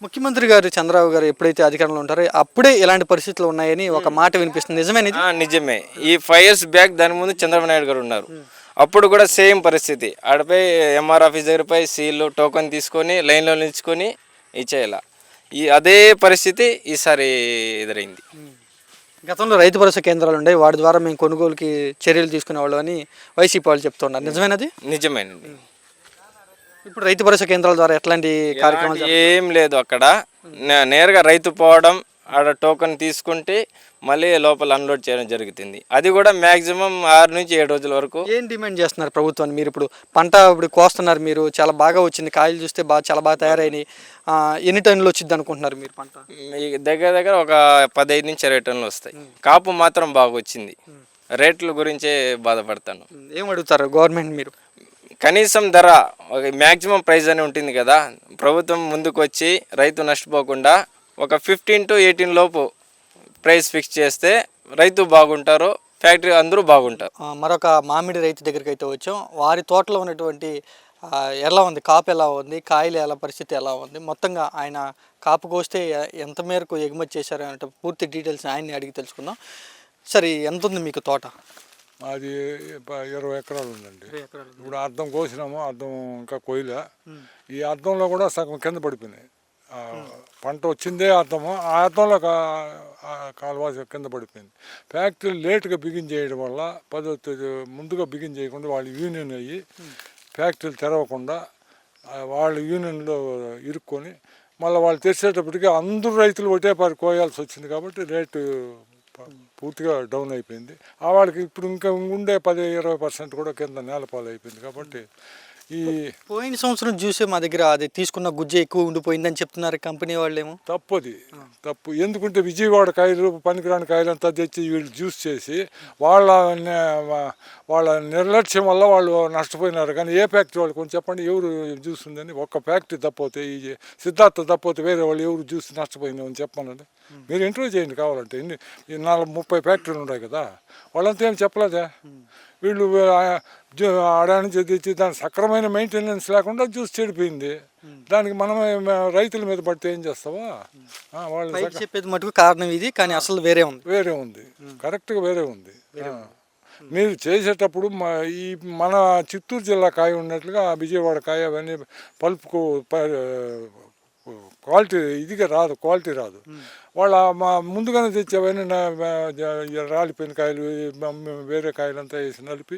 ముఖ్యమంత్రి గారు చంద్రబాబు గారు ఎప్పుడైతే అధికారంలో ఉంటారో అప్పుడే ఇలాంటి పరిస్థితులు ఉన్నాయని ఒక మాట వినిపిస్తుంది. నిజమే? నిజమే. ఈ 5 years బ్యాక్ దాని ముందు చంద్రబాబు నాయుడు గారు ఉన్నారు. అప్పుడు కూడా సేమ్ పరిస్థితి, ఆడపై ఎంఆర్ ఆఫీస్ దగ్గరపై సీలు టోకెన్ తీసుకొని లైన్లో నిల్చుకొని ఇచ్చేయాల. అదే పరిస్థితి ఈసారి ఎదురైంది. గతంలో రైతు భరోసా కేంద్రాలు ఉండే, వాటి ద్వారా మేము కొనుగోలుకి చర్యలు తీసుకునేవాళ్ళు అని వైసీపీ వాళ్ళు చెప్తున్నారు. నిజమేనది? నిజమేనండి. ఇప్పుడు రైతు భరోసా కేంద్రాల ద్వారా ఎట్లాంటి కార్యక్రమాలు ఏం లేదు. అక్కడ నేరుగా రైతు పోవడం, ఆడ టోకెన్ తీసుకుంటే మళ్ళీ లోపల అన్లోడ్ చేయడం జరుగుతుంది. అది కూడా మ్యాక్సిమం 6 నుంచి 7 రోజుల వరకు. ఏం డిమాండ్ చేస్తున్నారు ప్రభుత్వాన్ని? మీరు ఇప్పుడు పంట ఇప్పుడు కోస్తున్నారు, మీరు చాలా బాగా వచ్చింది, కాయలు చూస్తే చాలా బాగా తయారైనాయి. ఎన్ని టన్నులు వచ్చింది అనుకుంటున్నారు మీరు పంట? దగ్గర దగ్గర ఒక 15 నుంచి 20 టన్నులు వస్తాయి. కాపు మాత్రం బాగా వచ్చింది. రేట్ల గురించే బాధపడతాను. ఏం అడుగుతారు గవర్నమెంట్ మీరు? కనీసం ధర, మ్యాక్సిమం ప్రైస్ అని ఉంటుంది కదా, ప్రభుత్వం ముందుకు వచ్చి రైతు నష్టపోకుండా ఒక 15 to 18 లోపు ప్రైస్ ఫిక్స్ చేస్తే రైతు బాగుంటారు, ఫ్యాక్టరీ అందరూ బాగుంటారు. మరొక మామిడి రైతు దగ్గరికి అయితే వచ్చాం. వారి తోటలో ఉన్నటువంటి ఎలా ఉంది, కాపు ఎలా ఉంది, కాయలు ఎలా పరిస్థితి ఎలా ఉంది, మొత్తంగా ఆయన కాపు కోస్తే ఎంత మేరకు ఎగుమతి చేశారు అంటే పూర్తి డీటెయిల్స్ ఆయన్ని అడిగి తెలుసుకుందాం. సరే, ఎంత ఉంది మీకు తోట? అది 20 ఎకరాలు ఉందండి. ఇప్పుడు అద్దం కోసినాము, అద్దం ఇంకా కోయలే. ఈ అద్దంలో కూడా సగం కింద పడిపోయినాయి. పంట వచ్చిందే అద్దము, ఆ అద్దంలో కాలువాసి కింద పడిపోయింది. ఫ్యాక్టరీ లేటుగా బిగిన్ చేయడం వల్ల ముందుగా బిగిన్ చేయకుండా వాళ్ళు యూనియన్ అయ్యి ఫ్యాక్టరీలు తెరవకుండా వాళ్ళు యూనియన్లో ఇరుక్కొని మళ్ళీ వాళ్ళు తెరిచేటప్పటికి అందరూ రైతులు ఒకటే పారి కోయాల్సి వచ్చింది. కాబట్టి రేటు పూర్తిగా డౌన్ అయిపోయింది. ఆ వాళ్ళకి ఇప్పుడు ఇంకా ఉండే 10-20% కూడా కింద నేలపాలు అయిపోయింది. కాబట్టి ఈ పోయిన సంవత్సరం జ్యూసే మా దగ్గర అది తీసుకున్న గుజ్జు ఎక్కువ ఉండిపోయిందని చెప్తున్నారు కంపెనీ వాళ్ళేమో. తప్పు. ఎందుకంటే విజయవాడ కాయలు, పనికిరాని కాయలు అంతా తెచ్చి వీళ్ళు జ్యూస్ చేసి వాళ్ళ నిర్లక్ష్యం వల్ల వాళ్ళు నష్టపోయినారు. కానీ ఏ ఫ్యాక్టరీ వాళ్ళు కొంచెం చెప్పండి, ఎవరు జ్యూస్ ఉందని? ఒక్క ఫ్యాక్టరీ తప్పితే, ఈ సిద్ధార్థ తప్పితే వేరే వాళ్ళు ఎవరు జ్యూస్ నష్టపోయిందని చెప్పమన్నది. మీరు ఇంటర్వ్యూ చేయండి కావాలంటే. 30 ఫ్యాక్టరీలు ఉన్నాయి కదా, వాళ్ళంతా ఏం చెప్పలేదే. వీళ్ళు ఆడ నుంచి తెచ్చి దాని సక్రమైన మెయింటెనెన్స్ లేకుండా జ్యూస్ చెడిపోయింది. దానికి మనమే రైతుల మీద పడితే ఏం చేస్తావా? వాళ్ళు చెప్పేది మటుకు కారణం ఇది, కానీ అసలు వేరే ఉంది. కరెక్ట్గా వేరే ఉంది. మీరు చేసేటప్పుడు ఈ మన చిత్తూరు జిల్లా కాయ ఉన్నట్లుగా విజయవాడ కాయ అవన్నీ పల్పుకు క్వాలిటీ రాదు. వాళ్ళ ముందుగానే తెచ్చేవన్నీ రాలిపోయిన కాయలు, వేరే కాయలంతా వేసి నలిపి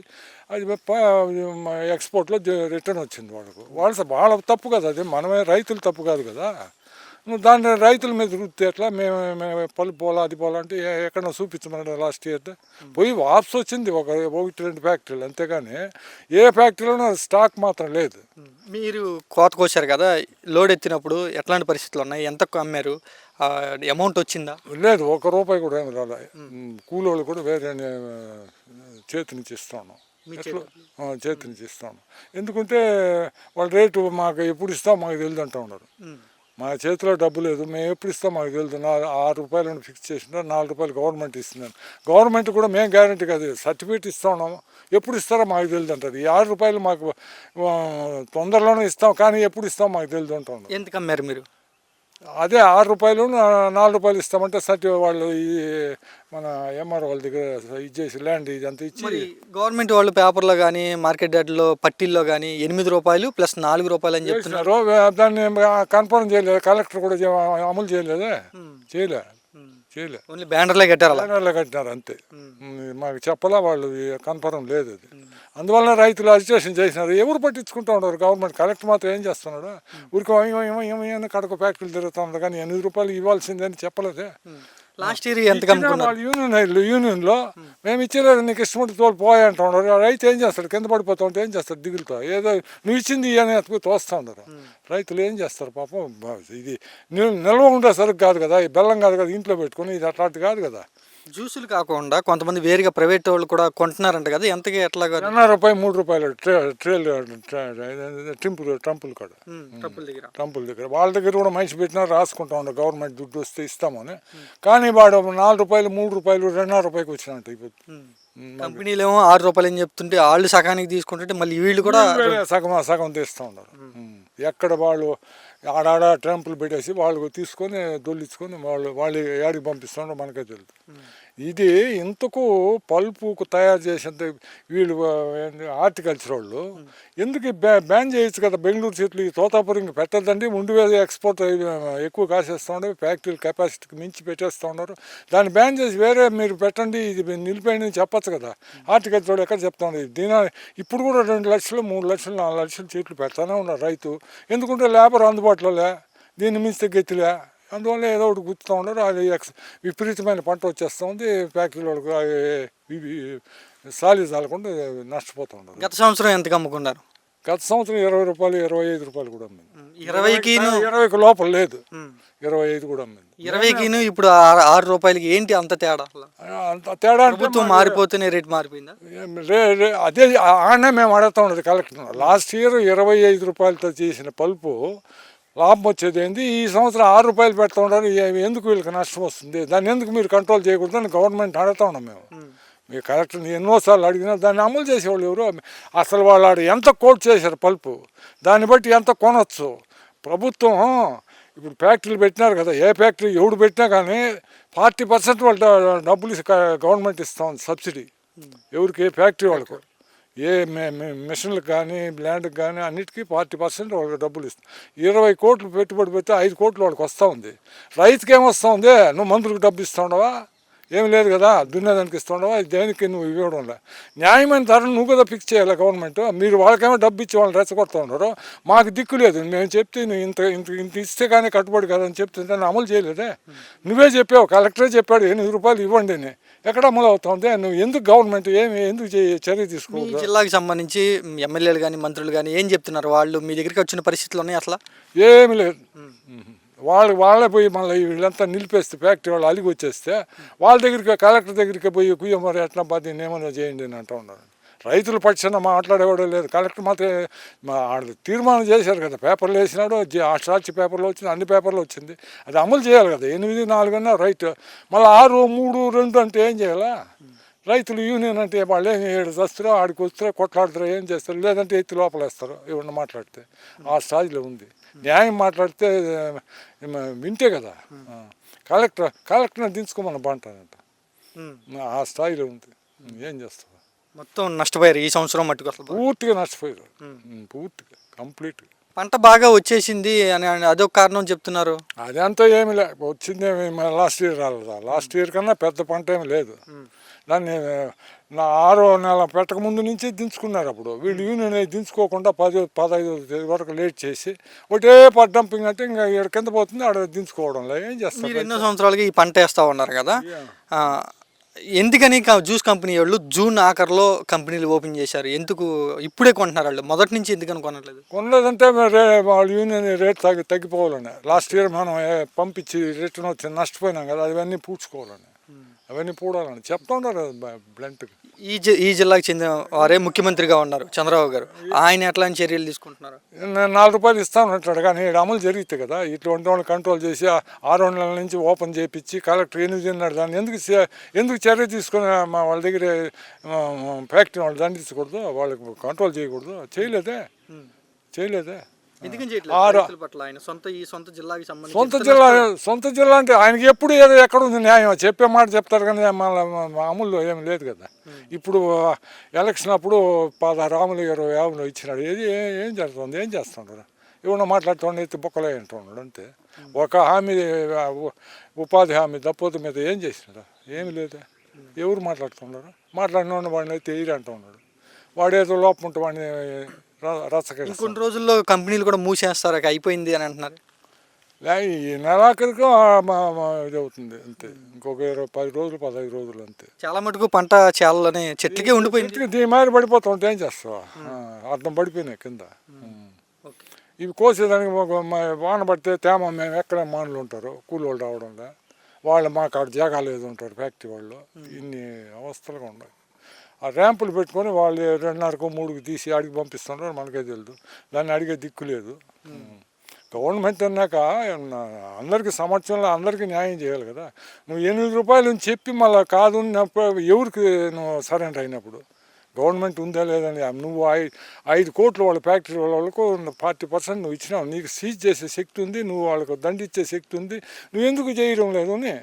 అది ఎక్స్పోర్ట్లో రిటర్న్ వచ్చింది వాళ్ళ తప్పు కదా. అది మనమే రైతులు తప్పు కాదు కదా. నువ్వు దాన్ని రైతుల మీద రుద్దితే ఎట్లా? మేము పళ్ళు పోలా అది పోలా అంటే ఎక్కడో చూపించమన్నాడు. లాస్ట్ ఇయర్ పోయి వాప్స్ వచ్చింది 1-2 ఫ్యాక్టరీలు, అంతేగాని ఏ ఫ్యాక్టరీలోనూ స్టాక్ మాత్రం లేదు. మీరు కోత కోసారు కదా, లోడ్ ఎత్తినప్పుడు ఎట్లాంటి పరిస్థితులు ఉన్నాయి? ఎంత అమ్మారు? అమౌంట్ వచ్చిందా? లేదు, ₹1 కూడా ఏమి రాలే. కూలోళ్ళు కూడా వేరే చేతి నుంచి ఇస్తాను, చేతి నుంచి ఇస్తాను. ఎందుకంటే వాళ్ళ రేటు మాకు ఎప్పుడు ఇస్తాం మాకు తెలియదు అంటూ ఉన్నారు. మా చేతిలో డబ్బు లేదు, మేము ఎప్పుడు ఇస్తాం మాకు తెలుసు. ₹6 ఫిక్స్ చేసినా ₹4 గవర్నమెంట్ ఇస్తున్నాను. గవర్నమెంట్ కూడా మేము గ్యారంటీ కాదు, సర్టిఫికేట్ ఇస్తా ఉన్నాము, ఎప్పుడు ఇస్తారో మాకు తెలియదు అంటారు. ఈ ₹6 మాకు తొందరలోనే ఇస్తాం, కానీ ఎప్పుడు ఇస్తాం మాకు తెలియదు అంటూ ఉన్నారు. ఎందుకు అమ్మారు మీరు? అదే ₹6 ₹4 ఇస్తామంటే వాళ్ళు ఈ మన ఎంఆర్ వాళ్ళ దగ్గర ఇచ్చేసి ల్యాండ్ ఇదంతా ఇచ్చి గవర్నమెంట్ వాళ్ళు పేపర్లో కానీ మార్కెట్ యార్డ్లో పట్టీల్లో కానీ ₹8 ప్లస్ ₹4 అని చెప్తున్నారు. దాన్ని కన్ఫర్మ్ చేయలేదు, కలెక్టర్ కూడా అమలు చేయలేదే. చేయలే ఓన్లీ బ్యానర్లే కట్టినారు అంతే. మాకు చెప్పలా, వాళ్ళు కన్ఫర్మ్ లేదు అది. అందువల్ల రైతులు అజిటేషన్ చేసినారు. ఎవరు పట్టించుకుంటూ ఉన్నారు? గవర్నమెంట్ కలెక్టర్ మాత్రం ఏం చేస్తున్నాడు? ఊరికి కడక ఫ్యాక్టరీలు తిరుగుతూ ఉన్నారు, కానీ ₹8 ఇవ్వాల్సిందని చెప్పలేదే. లాస్ట్ ఇయర్ ఎంత యూనియన్లో మేము ఇచ్చేలేదు, నీకు ఇష్టమంటే తోలు పోయా అంటూ ఉన్నారు. రైతు ఏం చేస్తాడు? కింద పడిపోతా ఉంటే ఏం చేస్తాడు? దిగులుతో ఏదో నువ్వు ఇచ్చింది అని ఎత్తుకు తోస్తూ ఉన్నారు. రైతులు ఏం చేస్తారు పాపం? ఇది నిల్వ ఉండే సరుకు కాదు కదా, ఈ బెల్లం కాదు కదా, ఇంట్లో పెట్టుకుని ఇది అట్లాంటి కాదు కదా. జ్యూసులు కాకుండా కొంతమంది వేరుగా ప్రైవేట్ వాళ్ళు కూడా కొంటున్నారంట కదా, ఎంతగా ఎట్లా? ₹2 ₹3 ట్రంపుల్ కాడ, ట్రంపుల దగ్గర వాళ్ళ దగ్గర కూడా మనిషి పెట్టినా రాసుకుంటా ఉన్నారు, గవర్నమెంట్ దుడ్డు వస్తే ఇస్తామని. కానీ వాడు ₹4 ₹3 ₹2.5 వచ్చినట్టు ఇప్పుడు. కంపెనీలు ఏమో ₹6 అని చెప్తుంటే వాళ్ళు సగానికి తీసుకుంటుంటే మళ్ళీ వీళ్ళు కూడా సగం తీస్తూ ఉన్నారు. ఎక్కడ వాళ్ళు ఆడాడ ట్రంపులు పెట్టేసి వాళ్ళు తీసుకొని దొల్లించుకొని వాళ్ళు ఏడికి పంపిస్తున్నారో మనకే తెలుసు. ఇది ఇంతకు పల్పుకు తయారు చేసేంత వీళ్ళు హార్టికల్చర్ వాళ్ళు ఎందుకు బ్యాన్ చేయొచ్చు కదా. బెంగళూరు చెట్లు ఈ తోతాపురం ఇంక పెట్టద్దండి, ఉండివేది ఎక్స్పోర్ట్ ఎక్కువ కాసేస్తూ ఉండవు, ఫ్యాక్టరీల కెపాసిటీకి మించి పెట్టేస్తూ ఉన్నారు. దాన్ని బ్యాన్ చేసి వేరే మీరు పెట్టండి, ఇది నిలిపేయండి అని చెప్పచ్చు కదా. హార్టికల్చర్ వాళ్ళు ఎక్కడ చెప్తా ఉండదు. దీని ఇప్పుడు కూడా 2 లక్షలు 3 లక్షలు 4 లక్షలు చెట్లు పెడతానే ఉన్నారు రైతు. ఎందుకంటే లేబర్ అందుబాటులో లే, దీన్ని మించి గెత్తిలే, అందువల్ల ఏదో ఒకటి గుర్తుతూ ఉన్నారు. అది విపరీతమైన పంట వచ్చేస్తూ ఉంది. ఫ్యాక్టరీ వాళ్ళకు సాలి చాలకుండా నష్టపోతూ ఉన్నారు. గత సంవత్సరం ఎంతకు అమ్ముకున్నారు? గత సంవత్సరం 20 రూపాయలు 25 రూపాయలు కూడా అమ్మింది. 20కి లోపల లేదు, 25 కూడా అమ్మింది. 20కి ఇప్పుడు 6 రూపాయలకి ఏంటి అంత తేడా? అంత తేడా అంటే ప్రభుత్వం మారిపోతేనే రేట్ మారిపోయిందా? అదే ఆడనే మేము అడుగుతా ఉన్నది కలెక్టర్. లాస్ట్ ఇయర్ 25 రూపాయలతో చేసిన పల్పు లాభం వచ్చేది ఏంది, ఈ సంవత్సరం 6 రూపాయలు పెడతా ఉన్నారు. ఎందుకు వీళ్ళకి నష్టం వస్తుంది, దాన్ని ఎందుకు మీరు కంట్రోల్ చేయకూడదని గవర్నమెంట్ అడుగుతా ఉన్నాం మేము. మీ కలెక్టర్ని ఎన్నోసార్లు అడిగినా దాన్ని అమలు చేసేవాళ్ళు ఎవరు? అసలు వాళ్ళు ఎంత కోట్ చేశారు పల్పు, దాన్ని బట్టి ఎంత కొనవచ్చు. ప్రభుత్వం ఇప్పుడు ఫ్యాక్టరీలు పెట్టినారు కదా, ఏ ఫ్యాక్టరీ ఎవడు పెట్టినా కానీ 40% వాళ్ళ డబ్బులు గవర్నమెంట్ ఇస్తూ ఉంది సబ్సిడీ. ఎవరికి? ఫ్యాక్టరీ వాళ్ళకు. ఏ మిషన్లకు కానీ ల్యాండ్కి కానీ అన్నిటికీ 40% వాళ్ళకి డబ్బులు ఇస్తాం. 20 కోట్లు పెట్టుబడి పెడితే 5 కోట్లు వాళ్ళకి వస్తూ ఉంది. రైతుకి ఏమొస్తూ ఉంది? నువ్వు మందులకు డబ్బు ఇస్తూ ఉండవా? ఏమి లేదు కదా. దున్నేదానికి ఇస్తూ ఉండవా? దేనికి నువ్వు ఇవ్వడం లే. న్యాయమైన ధర నువ్వు కదా ఫిక్స్ చేయాలి గవర్నమెంట్. మీరు వాళ్ళకేమో డబ్బు ఇచ్చి వాళ్ళని రెచ్చగొడుతూ ఉన్నారు. మాకు దిక్కు లేదు, మేము చెప్తే నువ్వు ఇంత ఇంత ఇంత ఇస్తే కానీ కట్టుబడి కదని చెప్తే దాన్ని అమలు చేయలేదే. నువ్వే చెప్పావు, కలెక్టరే చెప్పాడు 8 రూపాయలు ఇవ్వండి అని. ఎక్కడ అమలు అవుతుంది? నువ్వు ఎందుకు గవర్నమెంట్ ఎందుకు చర్య తీసుకోవాలి? జిల్లాకి సంబంధించి ఎమ్మెల్యేలు కానీ మంత్రులు కానీ ఏం చెప్తున్నారు? వాళ్ళు మీ దగ్గరికి వచ్చిన పరిస్థితులు ఉన్నాయి అసలు? ఏమి లేదు. వాళ్ళే పోయి మళ్ళీ వీళ్ళంతా నిలిపేస్తే ఫ్యాక్టరీ వాళ్ళు అలిగి వచ్చేస్తే వాళ్ళ దగ్గరికి కలెక్టర్ దగ్గరికి పోయి కుయ్యమరి ఎట్లా దీన్ని ఏమైనా చేయండి అని అంటూ ఉన్నారు. రైతుల పక్షాన మాట్లాడేవాడు లేదు. కలెక్టర్ మాత్రం తీర్మానం చేశారు కదా, పేపర్లు వేసినాడు, సాక్షి పేపర్లో వచ్చింది, అన్ని పేపర్లు వచ్చింది. అది అమలు చేయాలి కదా. 8, 4 అన్నా రైట్, మళ్ళీ 6, 3, 2 అంటే ఏం చేయాలా? రైతులు యూనియన్ అంటే వాళ్ళు ఏం 7 వస్తారో ఆడికి వస్తారో కొట్లాడుతారో ఏం చేస్తారు, లేదంటే ఎత్తి లోపలేస్తారు. ఏమన్నా మాట్లాడితే ఆ స్టేజ్లో ఉంది. న్యాయం మాట్లాడితే వింటే కదా. కలెక్టర్ని దించుకోమని బాగుంటుందంట. ఆ స్థాయిలో ఉంది. ఏం చేస్తారు? మొత్తం నష్టపోయారు ఈ సంవత్సరం మట్టుకు. అసలు పూర్తిగా నష్టపోయారు, పూర్తిగా కంప్లీట్గా. పంట బాగా వచ్చేసింది అని అదొక కారణం చెప్తున్నారు. అదంతా ఏమి లే, వచ్చింది లాస్ట్ ఇయర్ రాలేదా? లాస్ట్ ఇయర్ కన్నా పెద్ద పంట ఏమి లేదు. దాన్ని 6వ నెల పెట్టక ముందు నుంచి దించుకున్నారు. అప్పుడు వీళ్ళు యూనియన్ దించుకోకుండా 10-15 వరకు లేట్ చేసి ఒకటే డంపింగ్ అంటే ఇంకా ఇక్కడ కింద పోతుంది, ఆడ దించుకోవడంలో ఏం చేస్తారు? ఎన్నో సంవత్సరాలకి ఈ పంట వేస్తూ ఉన్నారు కదా. ఎందుకని జ్యూస్ కంపెనీ వాళ్ళు జూన్ ఆఖరిలో కంపెనీలు ఓపెన్ చేశారు? ఎందుకు ఇప్పుడే కొంటున్నారు వాళ్ళు? మొదటి నుంచి ఎందుకని కొనట్లేదు? కొనలేదంటే వాళ్ళు యూనియన్ రేట్ తగ్గిపోవాలని. లాస్ట్ ఇయర్ మనం పంపించి రిటర్న్ వచ్చి నష్టపోయినాం కదా, అవన్నీ పూడ్చుకోవాలని, అవన్నీ పూడాలని చెప్తా ఉన్నారు బ్లంట్గా. ఈ జిల్లాకు చెందిన వారే ముఖ్యమంత్రిగా ఉన్నారు చంద్రబాబు గారు. ఆయన ఎట్లాంటి చర్యలు తీసుకుంటున్నారు? 4 రూపాయలు ఇస్తానంటాడు కానీ అమలు జరిగితే కదా. ఇటువంటి వాళ్ళు కంట్రోల్ చేసి 6 నెలల నుంచి ఓపెన్ చేయించి కలెక్టర్ 8 అన్నాడు. దాన్ని ఎందుకు చర్య తీసుకొని వాళ్ళ దగ్గర ఫ్యాక్టరీ వాళ్ళు దండించకూడదు, వాళ్ళకి కంట్రోల్ చేయకూడదు? చేయలేదే. సొంత జిల్లా అంటే ఆయనకి ఎప్పుడు ఏదో ఎక్కడ ఉంది న్యాయం? చెప్పే మాట చెప్తారు కానీ అమలు ఏమి లేదు కదా. ఇప్పుడు ఎలక్షన్ అప్పుడు 16 ఆములు 20 ఆములు ఇచ్చినాడు. ఏం జరుగుతుంది? ఏం చేస్తుంటారు? ఏమన్నా మాట్లాడుతుండే ఎత్తి బొక్కలే అంటున్నాడు అంతే. ఒక హామీ ఉపాధి హామీ తప్పదు మీద ఏం చేసినాడు? ఏమి లేదు. ఎవరు మాట్లాడుతున్నారు? మాట్లాడిన వాడిని అయితే ఎయిర్ అంటూ ఉన్నాడు. వాడేదో లోపం ఉంటే వాడిని రచ్చకెళ్ళి కొన్ని రోజుల్లో కంపెనీలు కూడా మూసేస్తారు, అయిపోయింది అని అంటున్నారు. ఈ నెలాఖరికి ఇది అవుతుంది అంతే. ఇంకొక 10 రోజులు 15 రోజులు అంతే. చాలా మటుకు పంట చేయాలని చెట్లకే ఉండిపోయింది. దీని మాదిరి పడిపోతుంటే ఏం చేస్తావా? అర్థం పడిపోయినాయి కింద. ఇవి కోసేదానికి వాన పడితే తేమ మేము ఎక్కడ మానులు ఉంటారు, కూలి వాళ్ళు రావడంలో వాళ్ళు మాకు ఆడ జాగాలు ఏదో ఉంటారు ఫ్యాక్టరీ వాళ్ళు. ఇన్ని అవస్థలుగా ఉన్నాయి. ఆ ర్యాంపులు పెట్టుకొని వాళ్ళు 2:30, 3కి తీసి ఆడికి పంపిస్తున్నారు. మనకే తెలియదు, దాన్ని అడిగే దిక్కు లేదు. గవర్నమెంట్ అన్నాక అందరికీ సంవత్సరంలో అందరికీ న్యాయం చేయాలి కదా. నువ్వు 8 రూపాయలు అని చెప్పి మళ్ళీ కాదు ఎవరికి నువ్వు సరెండర్ అయినప్పుడు గవర్నమెంట్ ఉందా లేదని నువ్వు 5 కోట్లు వాళ్ళ ఫ్యాక్టరీ వాళ్ళకు 40% నువ్వు ఇచ్చినావు. నీకు సీజ్ చేసే శక్తి ఉంది, నువ్వు వాళ్ళకు దండిచ్చే శక్తి ఉంది, నువ్వు ఎందుకు చేయడం లేదు అని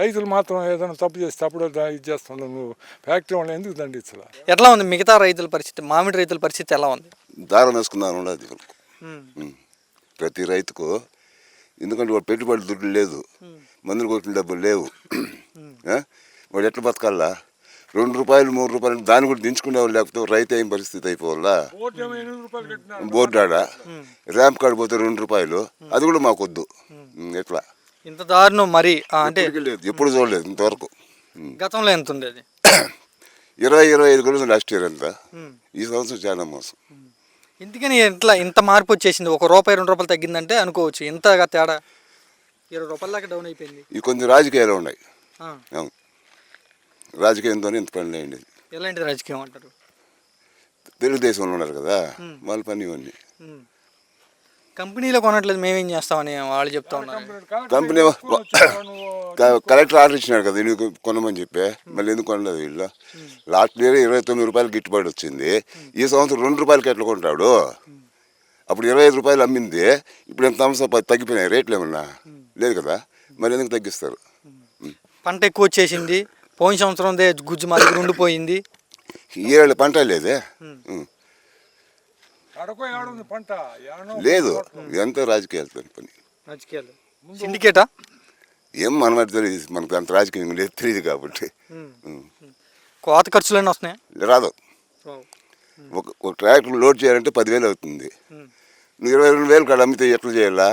రైతులు మాత్రం ఏదైనా తప్పు చేస్తే అప్పుడు ఇది చేస్తున్నావు, నువ్వు ఫ్యాక్టరీ వాళ్ళని ఎందుకు దండించాల? ఎట్లా ఉంది మిగతా రైతుల పరిస్థితి, మామిడి రైతుల పరిస్థితి ఎలా ఉంది? దారం వేసుకున్నాను ఉండదు ప్రతి రైతుకు. ఎందుకంటే వాడు పెట్టుబడి దుడ్డు లేదు, మందులు కొట్టిన డబ్బులు లేవు. వాడు ఎట్లా బతకాలా? 2 రూపాయలు 3 రూపాయలు దాన్ని కూడా దించుకునేవాళ్ళు, లేకపోతే రైతు ఏం పరిస్థితి అయిపోవాలా? బోర్డు ఆడ ర్యాంప్ కాడ పోతే 2 రూపాయలు, అది కూడా మాకొద్దు. ఎట్లా ఇంత దారుణం మరి అంటే లేదు, ఎప్పుడు చూడలేదు ఇంతవరకు. గతంలో ఎంత ఉండేది? 20-25 కూడా లాస్ట్ ఇయర్ అంతా. ఈ సంవత్సరం చాలా మోసం. ఎందుకని ఎట్లా ఇంత మార్పు వచ్చేసింది? 1 రూపాయి 2 రూపాయలు తగ్గిందంటే అనుకోవచ్చు, ఇంతగా తేడా 20 రూపాయల దాకా డౌన్ అయిపోయింది. ఈ కొంచెం రాజకీయాలు ఉన్నాయి. ఆ. అవును, రాజకీయంతోనే ఇంత పనులు అయ్యింది. ఎలాంటి రాజకీయం అంటారు? తెలుగుదేశంలో ఉన్నారు కదా, వాళ్ళ పని ఇవన్నీ. కంపెనీలో కొనట్లేదు, మేమేం చేస్తామని వాళ్ళు చెప్తా ఉన్నారు. కంపెనీ కలెక్టర్ ఆర్డర్ ఇచ్చినాడు కదా ఎందుకు కొనమని చెప్పి, మళ్ళీ ఎందుకు కొనలేదు వీళ్ళు? లాస్ట్ ఇయర్ 29 రూపాయలు గిట్టుబాటు వచ్చింది. ఈ సంవత్సరం 2 రూపాయలకి ఎట్లా కొంటాడు? అప్పుడు 25 రూపాయలు అమ్మింది, ఇప్పుడు ఎంత సంవత్సరం తగ్గిపోయినాయి రేట్లు ఏమన్నా? లేదు కదా, మరి ఎందుకు తగ్గిస్తారు? పంట ఎక్కువ వచ్చేసింది, పోయిన సంవత్సరం గుజ్జు మా దగ్గర ఉండిపోయింది. ఈ ఏళ్ళు పంట లేదే. లేదు, ఇదంతా రాజకీయాలతో పని. రాజకీయాలు సిండికేటా? ఏం మన తెలియదు, మనకు అంత రాజకీయం లేదు, తెలియదు కాబట్టి. కోత ఖర్చులన్నీ వస్తున్నాయా? రాదు. ఒక ట్రాక్టర్ లోడ్ చేయాలంటే 10,000 అవుతుంది. నువ్వు 22,000 కాడ అమ్మితే ఎట్లా చేయాలా?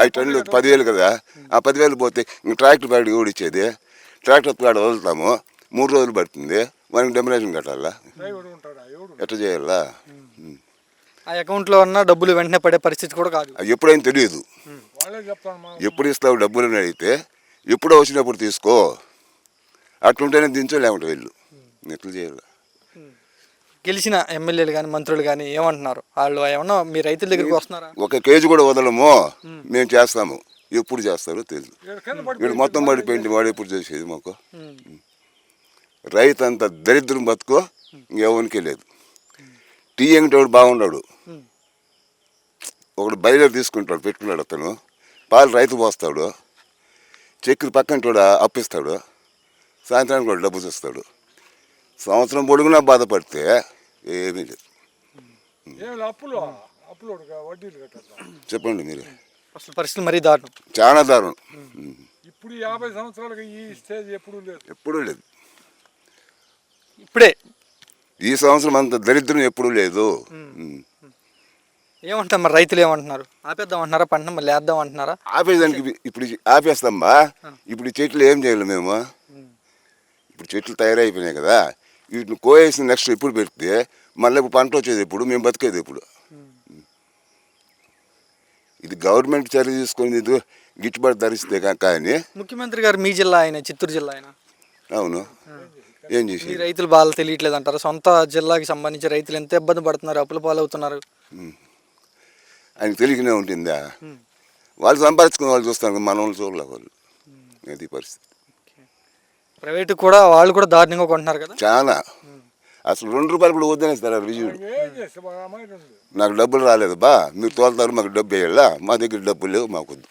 5 టన్నులు 10,000 కదా, ఆ 10,000 పోతే ఇంక ట్రాక్టర్ ప్యాడ్ కూడా ఇచ్చేది. ట్రాక్టర్ ప్యాడ్ వదులుతాము, 3 రోజులు పడుతుంది, మనకి డెమినేషన్ కట్టాలా? ఎట్లా చేయాలా? ఆ అకౌంట్లో ఉన్న డబ్బులు వెంటనే పడే పరిస్థితి కూడా కాదు. ఎప్పుడైనా తెలియదు. ఎప్పుడు ఇస్తావు డబ్బులు అని అడిగితే ఎప్పుడో వచ్చినప్పుడు తీసుకో, అట్లుంటేనే దించో, లేకుంటే వెళ్ళు. ఎట్లా చేయాలా? గెలిచిన ఎమ్మెల్యేలు కానీ మంత్రులు కానీ ఏమంటున్నారు? వాళ్ళు ఏమన్నా మీ రైతుల దగ్గరికి వస్తున్నారా? 1 కేజీ కూడా వదలము, మేము చేస్తాము. ఎప్పుడు చేస్తారో తెలియదు. వీడు మొత్తం పడిపోయింది, వాడు ఎప్పుడు చేసేది మాకు? రైతు అంత దరిద్రం బతుకో ఇంకెవరికి లేదు. టీ ఎంగటోడు బాగున్నాడు, ఒకడు బయలుదేరి తీసుకుంటాడు, పెట్టుకున్నాడు, అతను పాలు రైతు పోస్తాడు, చెక్కులు పక్కన అప్పిస్తాడు, సాయంత్రానికి కూడా డబ్బు చూస్తాడు. సంవత్సరం పొడుగునా బాధపడితే ఏమీ లేదు. చెప్పండి మీరే. అసలు పరిస్థితి మరీ దారుణం, చాలా దారుణం. ఇప్పుడు 50 సంవత్సరాలకి ఈ స్టేజ్ ఎప్పుడూ లేదు. ఇప్పుడే ఈ సంవత్సరం అంత దరిద్రం ఎప్పుడూ లేదు. ఏమంటారు మరి రైతులు? ఏమంటున్నారు? ఆపేద్దాం అంటున్నారా పంట, మళ్ళీ వేద్దాం అంటున్నారా? ఆపేదానికి ఇప్పుడు ఆపేస్తాంబా. ఇప్పుడు ఈ చెట్లు ఏం చేయాలి మేము? ఇప్పుడు చెట్లు తయారైపోయినాయి కదా, వీటిని కోయేసి నెక్స్ట్ ఎప్పుడు పెడితే మళ్ళీ ఇప్పుడు పంట వచ్చేది ఎప్పుడు, మేము బతికేది ఎప్పుడు? ఇది గవర్నమెంట్ చర్య తీసుకొని ఇది గిట్టుబాటు ధరిస్తే కానీ. ముఖ్యమంత్రి గారు మీ జిల్లా ఆయన, చిత్తూరు జిల్లా ఆయన. అవును, ఏం చేసి ఈ రైతులు బాగా తెలియట్లేదు అంటారు? సొంత జిల్లాకి సంబంధించి రైతులు ఎంత ఇబ్బంది పడుతున్నారు, అప్పుల పాలవుతున్నారు. ఆయనకు తెలియకనే ఉంటుందా? వాళ్ళు సంపాదించుకుని వాళ్ళు చూస్తారు, మన వాళ్ళు చూడలే వాళ్ళు. అది పరిస్థితి. ప్రైవేటు కూడా వాళ్ళు కూడా దారుణంగా కొంటున్నారు కదా చాలా. అసలు 2 రూపాయలు కూడా వద్దనేస్తారు విజయుడు. నాకు డబ్బులు రాలేదు బా, మీరు తోలుతారు, మాకు డబ్బు వేయాలా? మా దగ్గర డబ్బులు లేవు, మాకు వద్దు.